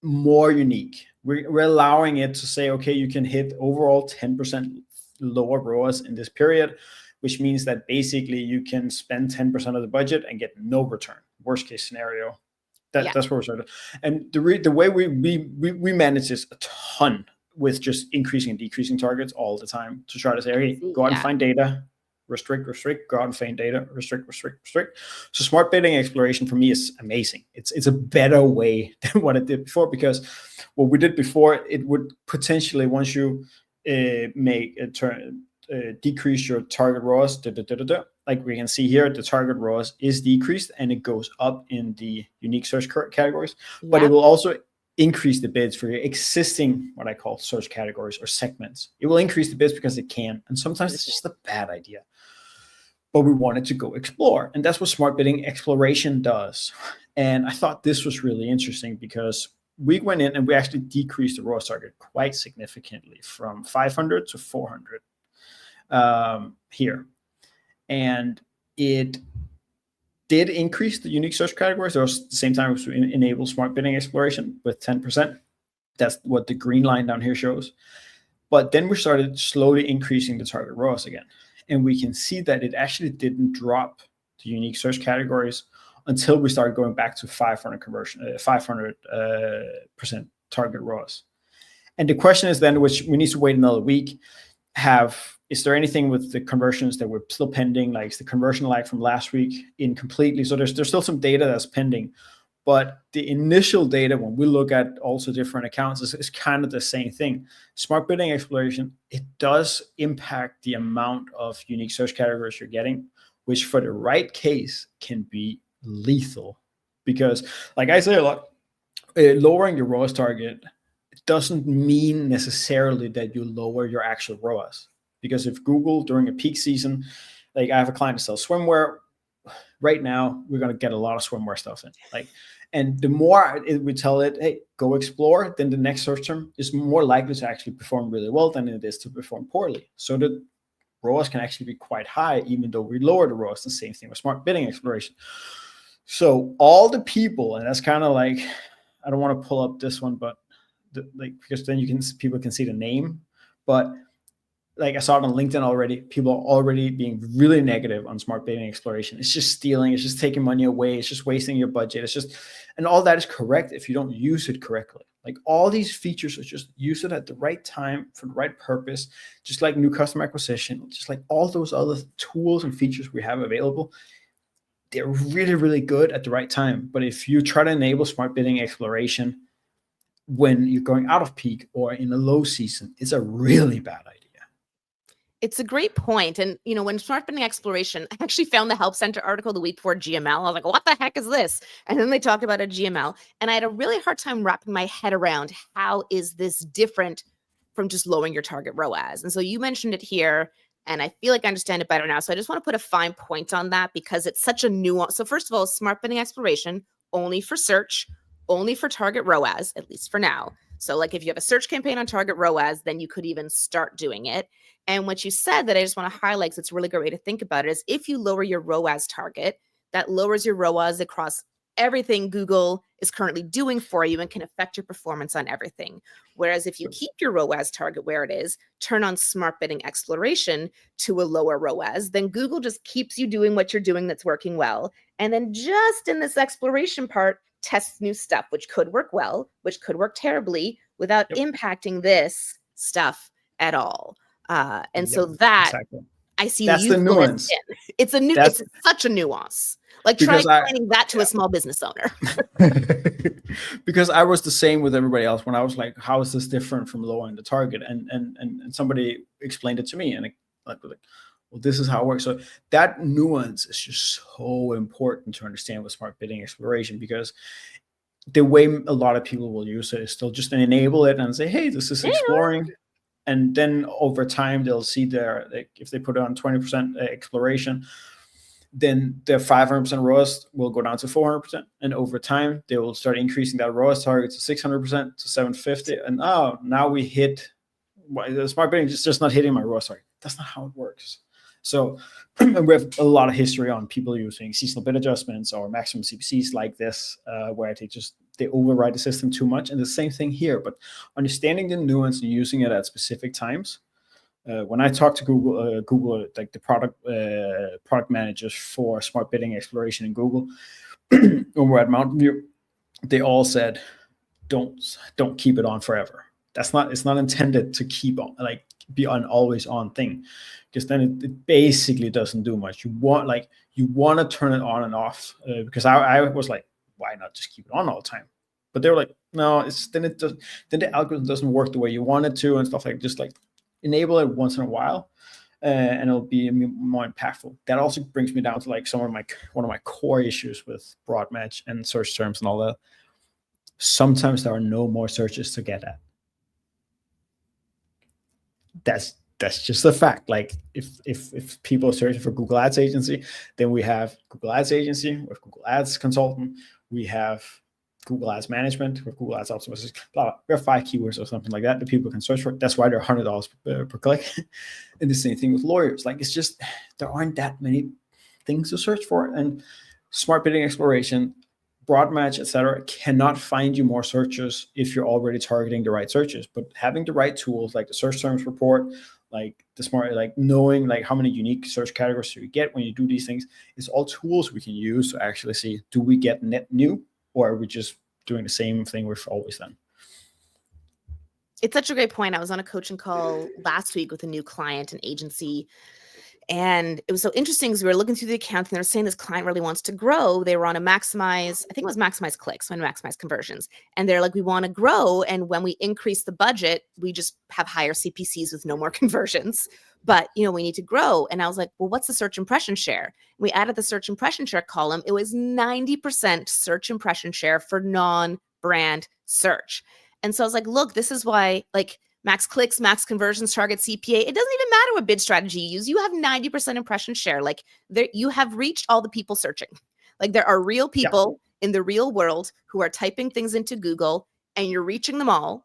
more unique. We're allowing it to say, okay, you can hit overall 10% lower ROAS in this period, which means that basically you can spend 10% of the budget and get no return. Worst case scenario. That's where we're started. And the way we manage this a ton with just increasing and decreasing targets all the time to try to say, hey, go out and find data, restrict, go out and find data, restrict. So smart bidding exploration for me is amazing. It's a better way than what it did before, because what we did before, it would potentially, once you make a turn, decrease your target ROAS, like we can see here, the target ROAS is decreased and it goes up in the unique search categories, but it will also increase the bids for your existing, what I call search categories or segments. It will increase the bids because it can, and sometimes it's just a bad idea. But we wanted to go explore, and that's what smart bidding exploration does. And I thought this was really interesting because we went in and we actually decreased the ROAS target quite significantly from 500 to 400 here. And it did increase the unique search categories. There was the same time as we enabled smart bidding exploration with 10%. That's what the green line down here shows. But then we started slowly increasing the target ROAS again. And we can see that it actually didn't drop the unique search categories until we started going back to 500% target ROAS. And the question is then, which we need to wait another week, is there anything with the conversions that were still pending? Like, is the conversion lag from last week incompletely? So there's still some data that's pending. But the initial data, when we look at also different accounts, is kind of the same thing. Smart bidding exploration, it does impact the amount of unique search categories you're getting, which for the right case can be lethal. Because like I say a lot, lowering your ROAS target doesn't mean necessarily that you lower your actual ROAS. Because if Google during a peak season, like I have a client that sells swimwear, right now we're going to get a lot of swimwear stuff in. And the more we tell it, hey, go explore, then the next search term is more likely to actually perform really well than it is to perform poorly. So the ROAS can actually be quite high, even though we lower the ROAS. The same thing with smart bidding exploration. So all the people, and that's kind of like, I don't want to pull up this one, but because then people can see the name, but like I saw it on LinkedIn already, people are already being really negative on smart bidding exploration. It's just stealing. It's just taking money away. It's just wasting your budget. And all that is correct if you don't use it correctly. Like all these features are just use it at the right time for the right purpose, just like new customer acquisition, just like all those other tools and features we have available. They're really, really good at the right time. But if you try to enable smart bidding exploration when you're going out of peak or in a low season, it's a really bad idea. It's a great point. And, when smart bidding exploration, I actually found the Help Center article the week before GML. I was like, what the heck is this? And then they talked about a GML. And I had a really hard time wrapping my head around how is this different from just lowering your target ROAS. And so you mentioned it here, and I feel like I understand it better now. So I just want to put a fine point on that because it's such a nuance. So first of all, smart bidding exploration only for search, only for target ROAS, at least for now. So like if you have a search campaign on target ROAS, then you could even start doing it. And what you said that I just want to highlight, because it's a really great way to think about it, is if you lower your ROAS target, that lowers your ROAS across everything Google is currently doing for you and can affect your performance on everything. Whereas if you keep your ROAS target where it is, turn on smart bidding exploration to a lower ROAS, then Google just keeps you doing what you're doing that's working well. And then just in this exploration part, tests new stuff, which could work well, which could work terribly without impacting this stuff at all. And so that exactly. I see That's the usefulness nuance. in. It's such a nuance. Like try explaining that to a small business owner. Because I was the same with everybody else when I was like, how is this different from lowering the target? And somebody explained it to me, and like, well, this is how it works. So that nuance is just so important to understand with smart bidding exploration, because the way a lot of people will use it is they'll just enable it and say, hey, this is exploring. And then over time, they'll see like, if they put it on 20% exploration, then their 500% ROAS will go down to 400%. And over time, they will start increasing that ROAS target to 600%, to 750. And now we hit, the smart bidding is just not hitting my ROAS target. That's not how it works. So we have a lot of history on people using seasonal bid adjustments or maximum CPCs like this, where they override the system too much. And the same thing here, but understanding the nuance and using it at specific times. When I talk to Google, like the product managers for smart bidding exploration in Google, when we're at Mountain View, they all said, don't keep it on forever. It's not intended to keep on, like, be an always on thing, because then it basically doesn't do much. You want to turn it on and off, because I was like, why not just keep it on all the time? But they were like, no, then the algorithm doesn't work the way you want it to, and stuff like, just like enable it once in a while, and it'll be more impactful. That also brings me down to like one of my core issues with broad match and search terms and all that. Sometimes there are no more searches to get at. That's just a fact. Like if people are searching for Google Ads agency, then we have Google Ads agency, we have Google Ads consultant, we have Google Ads management, with Google Ads optimization, blah, blah. We have 5 keywords or something like that that people can search for. That's why they're $100 per click. And the same thing with lawyers. Like, it's just, there aren't that many things to search for. And smart bidding exploration, broad match, etc., cannot find you more searches if you're already targeting the right searches. But having the right tools, like the search terms report, like the smart, like knowing like how many unique search categories do you get when you do these things, is all tools we can use to actually see, do we get net new, or are we just doing the same thing we've always done? It's such a great point. I was on a coaching call last week with a new client, an agency, and it was so interesting because we were looking through the account and they were saying this client really wants to grow. They were on a maximize, I think it was maximize clicks, so maximize conversions. And they're like, we want to grow. And when we increase the budget, we just have higher CPCs with no more conversions. But, we need to grow. And I was like, well, what's the search impression share? We added the search impression share column. It was 90% search impression share for non-brand search. And so I was like, look, this is why, like, max clicks, max conversions, target CPA. It doesn't even matter what bid strategy you use. You have 90% impression share. Like, you have reached all the people searching. Like, there are real people in the real world who are typing things into Google, and you're reaching them all.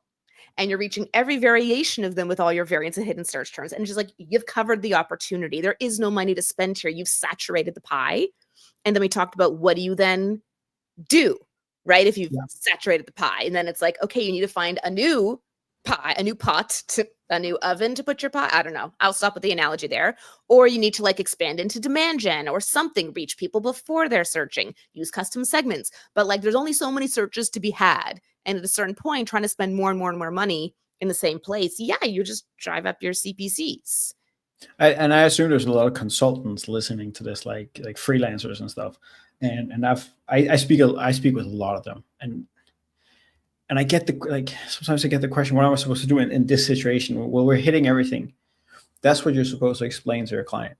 And you're reaching every variation of them with all your variants and hidden search terms. And just like, you've covered the opportunity. There is no money to spend here. You've saturated the pie. And then we talked about, what do you then do, right? If you've saturated the pie, and then it's like, okay, you need to find a new pie, a new pot, a new oven to put your pie. I don't know. I'll stop with the analogy there. Or you need to like expand into demand gen or something, reach people before they're searching, use custom segments. But like, there's only so many searches to be had. And at a certain point, trying to spend more and more and more money in the same place, you just drive up your CPCs. I assume there's a lot of consultants listening to this, like freelancers and stuff. And I speak with a lot of them, and I get sometimes I get the question, what am I supposed to do in this situation? Well, we're hitting everything. That's what you're supposed to explain to your client.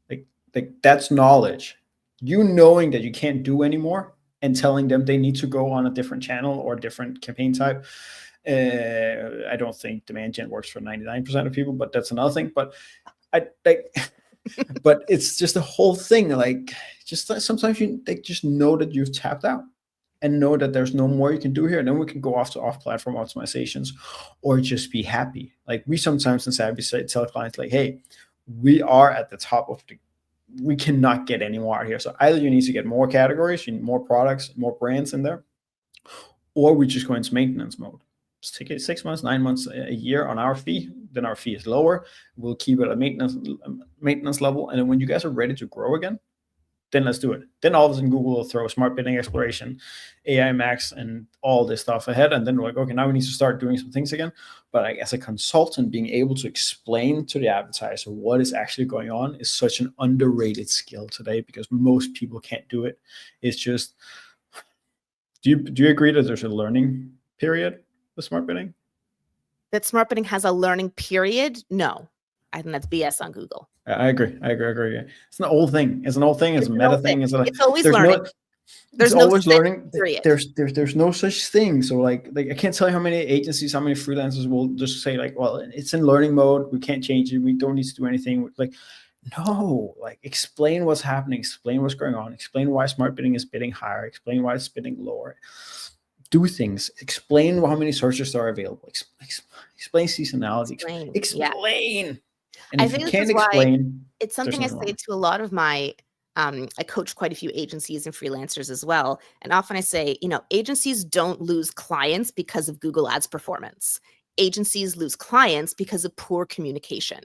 Like that's knowledge. You knowing that you can't do anymore and telling them they need to go on a different channel or different campaign type. I don't think demand gen works for 99% of people, but that's another thing. But But it's just the whole thing. Like, just sometimes you just know that you've tapped out and know that there's no more you can do here. And then we can go off to off-platform optimizations or just be happy. Like we sometimes in Savvy tell clients like, hey, we are at the top of we cannot get any more out here. So either you need to get more categories, you need more products, more brands in there, or we just go into maintenance mode. Just take it 6 months, 9 months, a year on our fee. Then our fee is lower. We'll keep it at maintenance level. And then when you guys are ready to grow again, then let's do it. Then all of a sudden Google will throw smart bidding exploration, AI Max, and all this stuff ahead. And then we're like, okay, now we need to start doing some things again. But like, as a consultant, being able to explain to the advertiser what is actually going on is such an underrated skill today, because most people can't do it. It's just, do you agree that there's a learning period with smart bidding? That smart bidding has a learning period? No, I think that's BS on Google. I agree. It's an old thing. It's a meta thing. It's always learning. There's no always learning. Period. There's no such thing. So like I can't tell you how many agencies, how many freelancers will just say like, well, it's in learning mode. We can't change it. We don't need to do anything. Like, no, like explain what's happening. Explain what's going on. Explain why smart bidding is bidding higher. Explain why it's bidding lower. Do things. Explain how many searches are available. Explain seasonality. Explain. Yeah. And if you can't explain, it's something I say to a lot of my, I coach quite a few agencies and freelancers as well. And often I say, agencies don't lose clients because of Google Ads performance. Agencies lose clients because of poor communication.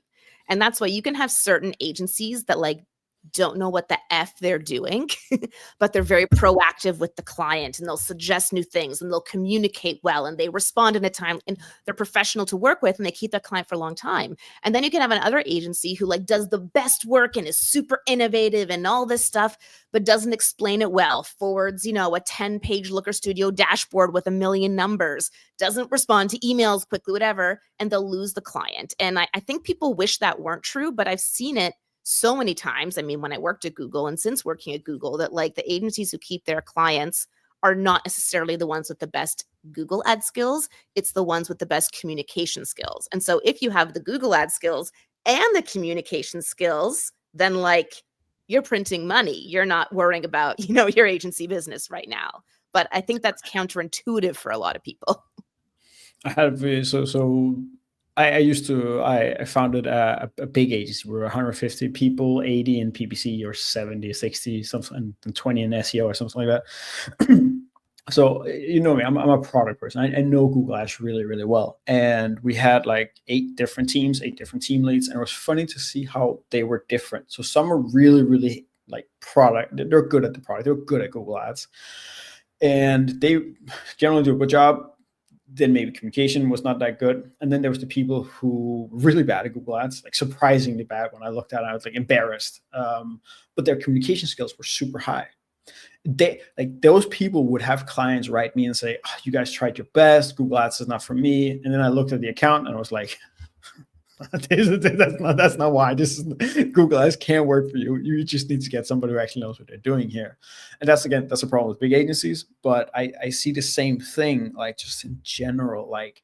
And that's why you can have certain agencies that like don't know what the F they're doing, but they're very proactive with the client, and they'll suggest new things, and they'll communicate well, and they respond in a time, and they're professional to work with, and they keep that client for a long time. And then you can have another agency who like does the best work and is super innovative and all this stuff, but doesn't explain it well, forwards, a 10-page Looker Studio dashboard with 1 million numbers, doesn't respond to emails quickly, whatever, and they'll lose the client. And I think people wish that weren't true, but I've seen it so many times. I mean, when I worked at Google and since working at Google, that like the agencies who keep their clients are not necessarily the ones with the best Google ad skills. It's the ones with the best communication skills. And so if you have the Google ad skills and the communication skills, then like you're printing money. You're not worrying about, your agency business right now. But I think that's counterintuitive for a lot of people. I have I founded a big agency. We were 150 people, 80 in PPC or 70, 60, something, and 20 in SEO or something like that. So, you know me, I'm a product person. I know Google Ads really, really well. And we had like 8 different team leads. And it was funny to see how they were different. So some are really, really like product. They're good at the product. They're good at Google Ads. And they generally do a good job. Then maybe communication was not that good. And then there was the people who were really bad at Google Ads, like surprisingly bad. When I looked at it, I was like embarrassed. But their communication skills were super high. Those people would have clients write me and say, oh, you guys tried your best. Google Ads is not for me. And then I looked at the account and I was like, that's not why. Google Ads can't work for you. You just need to get somebody who actually knows what they're doing here. And that's a problem with big agencies. But I see the same thing, like just in general. Like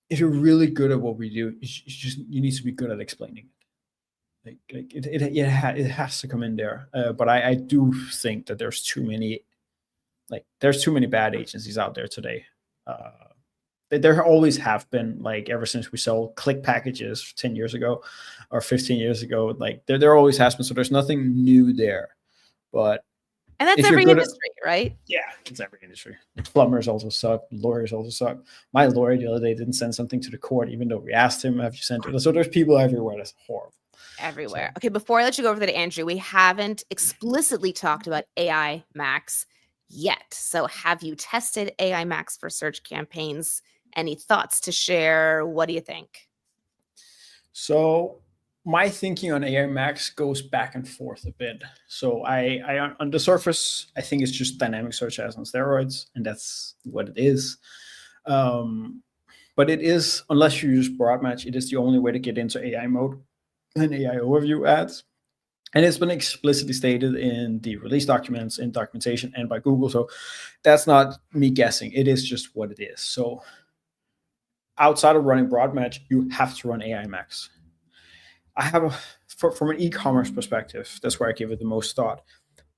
if you're really good at what we do, you need to be good at explaining it. It has to come in there. But I do think that there's too many bad agencies out there today. There always have been, like ever since we sold click packages 10 years ago or 15 years ago, like there always has been. So there's nothing new there. But and that's every industry, right? Yeah, it's every industry. Plumbers also suck. Lawyers also suck. My lawyer the other day didn't send something to the court, even though we asked him, have you sent it? So there's people everywhere. That's horrible. Everywhere. So. Okay, before I let you go over to Andrew, we haven't explicitly talked about AI Max yet. So have you tested AI Max for search campaigns? Any thoughts to share? What do you think? So my thinking on AI Max goes back and forth a bit. So I on the surface, I think it's just dynamic search ads on steroids, and that's what it is. But it is, unless you use broad match, it is the only way to get into AI mode and AI overview ads. And it's been explicitly stated in the release documents, in documentation, and by Google. So that's not me guessing. It is just what it is. So outside of running broad match, you have to run AI Max. I have from an e-commerce perspective, that's where I give it the most thought.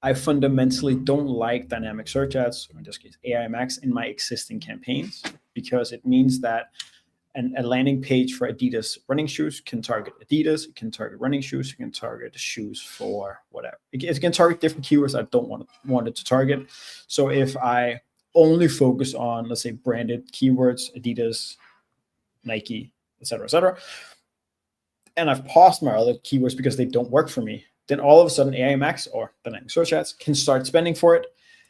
I fundamentally don't like dynamic search ads, or in this case, AI Max, in my existing campaigns, because it means that a landing page for Adidas running shoes can target Adidas, it can target running shoes, it can target shoes for whatever. It can target different keywords I don't want it to target. So if I only focus on, let's say, branded keywords, Adidas, Nike, etc., and I've paused my other keywords because they don't work for me, then all of a sudden AI Max or dynamic search ads can start spending for it.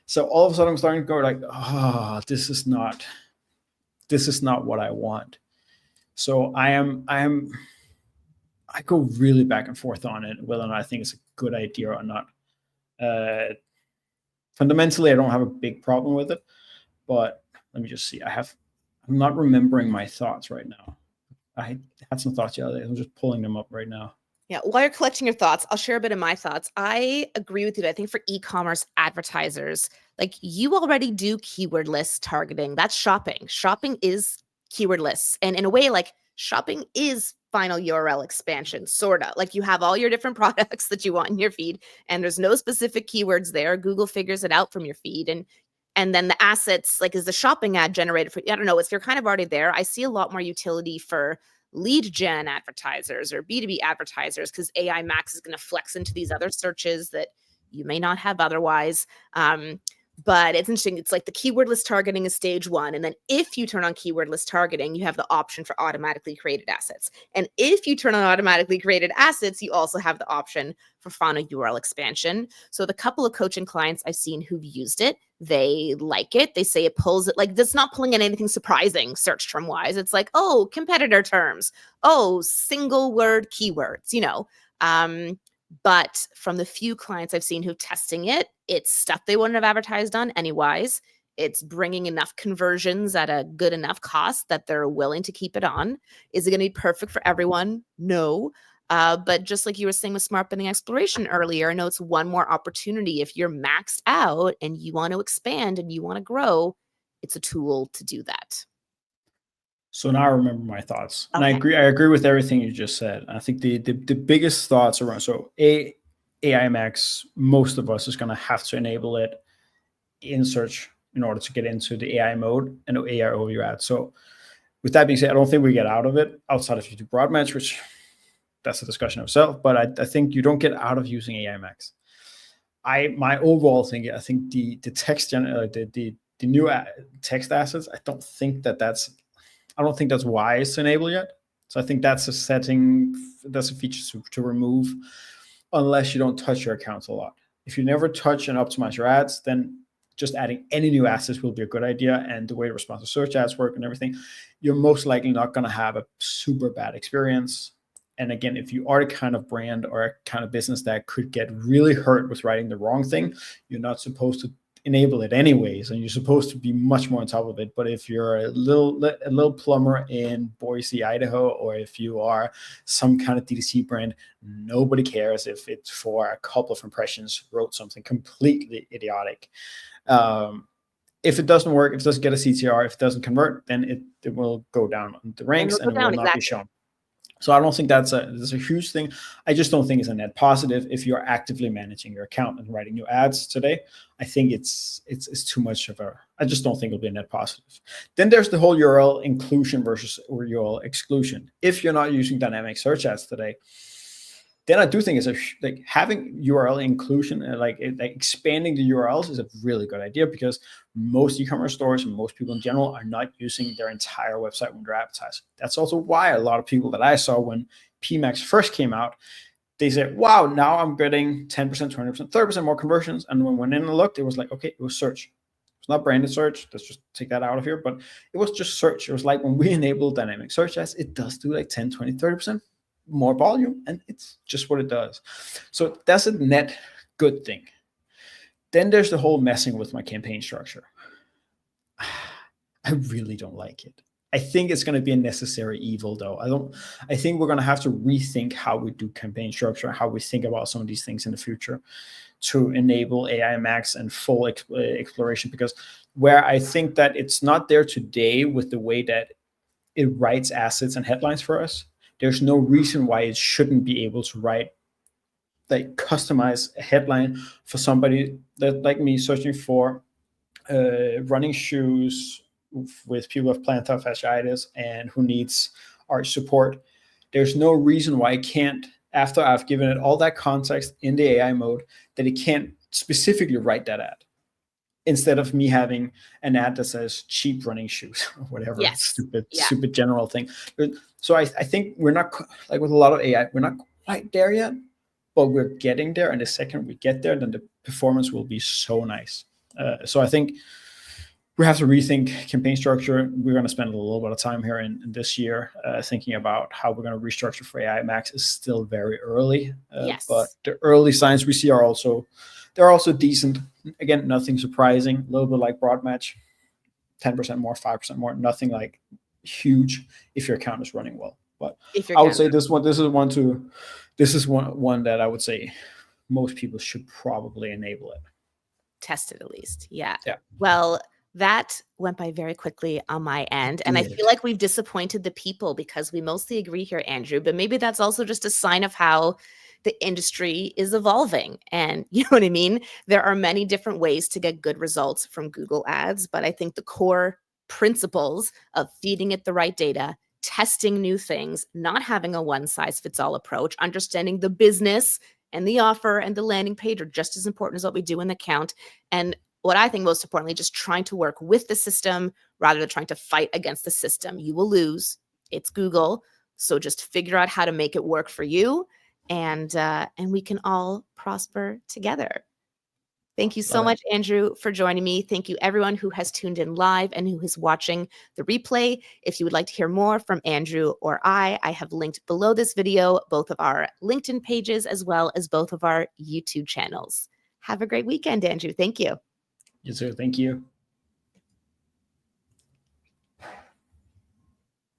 So all of a sudden I'm starting to go like, this is not what I want. So I go really back and forth on it, whether or not I think it's a good idea or not. Fundamentally, I don't have a big problem with it, but let me just see. I'm not remembering my thoughts right now. I had some thoughts the other day. I'm just pulling them up right now. Yeah, while you're collecting your thoughts, I'll share a bit of my thoughts. I agree with you. I think for e-commerce advertisers, like you already do keyword list targeting. That's shopping. Shopping is keyword lists. And in a way, like shopping is final URL expansion, sort of. Like you have all your different products that you want in your feed, and there's no specific keywords there. Google figures it out from your feed. And then the assets, like is the shopping ad generated for, I don't know, if you're kind of already there. I see a lot more utility for lead gen advertisers or B2B advertisers, because AI Max is going to flex into these other searches that you may not have otherwise. But it's interesting. It's like the keyword list targeting is stage one. And then if you turn on keyword list targeting, you have the option for automatically created assets. And if you turn on automatically created assets, you also have the option for final URL expansion. So the couple of coaching clients I've seen who've used it, they like it. They say it pulls it, like that's not pulling in anything surprising search term wise. It's like, oh, competitor terms, oh, single word keywords, but from the few clients I've seen who testing it, it's stuff they wouldn't have advertised on anyways. It's bringing enough conversions at a good enough cost that they're willing to keep it on. Is it going to be perfect for everyone? No. But just like you were saying with smart bidding exploration earlier, I know it's one more opportunity. If you're maxed out and you want to expand and you want to grow, it's a tool to do that. So now I remember my thoughts, and Okay. I agree with everything you just said. I think the biggest thoughts around, so AI Max, most of us is going to have to enable it in search in order to get into the AI mode and AI overview ads. So with that being said, I don't think we get out of it outside of YouTube broad match, which that's a discussion of itself. But I think you don't get out of using AI Max. My overall thing, I think the text the new text assets, I don't think that's wise to enable yet. So I think that's a setting, that's a feature to remove unless you don't touch your accounts a lot. If you never touch and optimize your ads, then just adding any new assets will be a good idea. And the way responsive search ads work and everything, you're most likely not going to have a super bad experience. And again, if you are the kind of brand or a kind of business that could get really hurt with writing the wrong thing, you're not supposed to enable it anyways, and you're supposed to be much more on top of it. But if you're a little plumber in Boise, Idaho, or if you are some kind of DTC brand, nobody cares if it's for a couple of impressions wrote something completely idiotic. If it doesn't work, if it doesn't get a CTR, if it doesn't convert, then it will go down the ranks and it will not be shown. So I don't think that's a huge thing. I just don't think it's a net positive if you're actively managing your account and writing new ads today. I think it's too much of I just don't think it'll be a net positive. Then there's the whole URL inclusion versus URL exclusion. If you're not using dynamic search ads today, then I do think it's like having URL inclusion and like expanding the URLs is a really good idea, because most e-commerce stores and most people in general are not using their entire website when they're advertising. That's also why a lot of people that I saw when PMax first came out, they said, wow, now I'm getting 10%, 20%, 30% more conversions. And when I went in and looked, it was like, okay, it was search. It's not branded search. Let's just take that out of here. But it was just search. It was like when we enable dynamic search ads, it does do like 10, 20, 30% more volume, and it's just what it does. So that's a net good thing. Then there's the whole messing with my campaign structure. I really don't like it. I think it's going to be a necessary evil, though. I think we're going to have to rethink how we do campaign structure, how we think about some of these things in the future to enable AI Max and full exploration, because where I think that it's not there today with the way that it writes assets and headlines for us, there's no reason why it shouldn't be able to write, like, customize a headline for somebody that, like me, searching for running shoes with people with plantar fasciitis and who needs arch support. There's no reason why it can't, after I've given it all that context in the AI mode, that it can't specifically write that ad, instead of me having an ad that says cheap running shoes or whatever. Yes. Stupid general thing. So I think we're not, like with a lot of AI, we're not quite there yet, but we're getting there. And the second we get there, then the performance will be so nice. So I think we have to rethink campaign structure. We're going to spend a little bit of time here in this year thinking about how we're going to restructure for AI Max. Is still very early, Yes. But the early signs we see are also, they're also decent. Again, nothing surprising. A little bit like broad match, 10% more, 5% more. Nothing like huge if your account is running well. But I would say this is one that I would say most people should probably enable it. Test it at least. Yeah. Yeah. Well, that went by very quickly on my end. And I feel like we've disappointed the people because we mostly agree here, Andrew, but maybe that's also just a sign of how the industry is evolving. And you know what I mean? There are many different ways to get good results from Google Ads, but I think the core principles of feeding it the right data, testing new things, not having a one-size-fits-all approach, understanding the business and the offer and the landing page are just as important as what we do in the account. And what I think most importantly, just trying to work with the system rather than trying to fight against the system. You will lose. It's Google. So just figure out how to make it work for you, and we can all prosper together. Thank you so much, Andrew, for joining me. Thank you, everyone who has tuned in live and who is watching the replay. If you would like to hear more from Andrew or I have linked below this video both of our LinkedIn pages as well as both of our YouTube channels. Have a great weekend, Andrew. Thank you. Yes, sir. Thank you.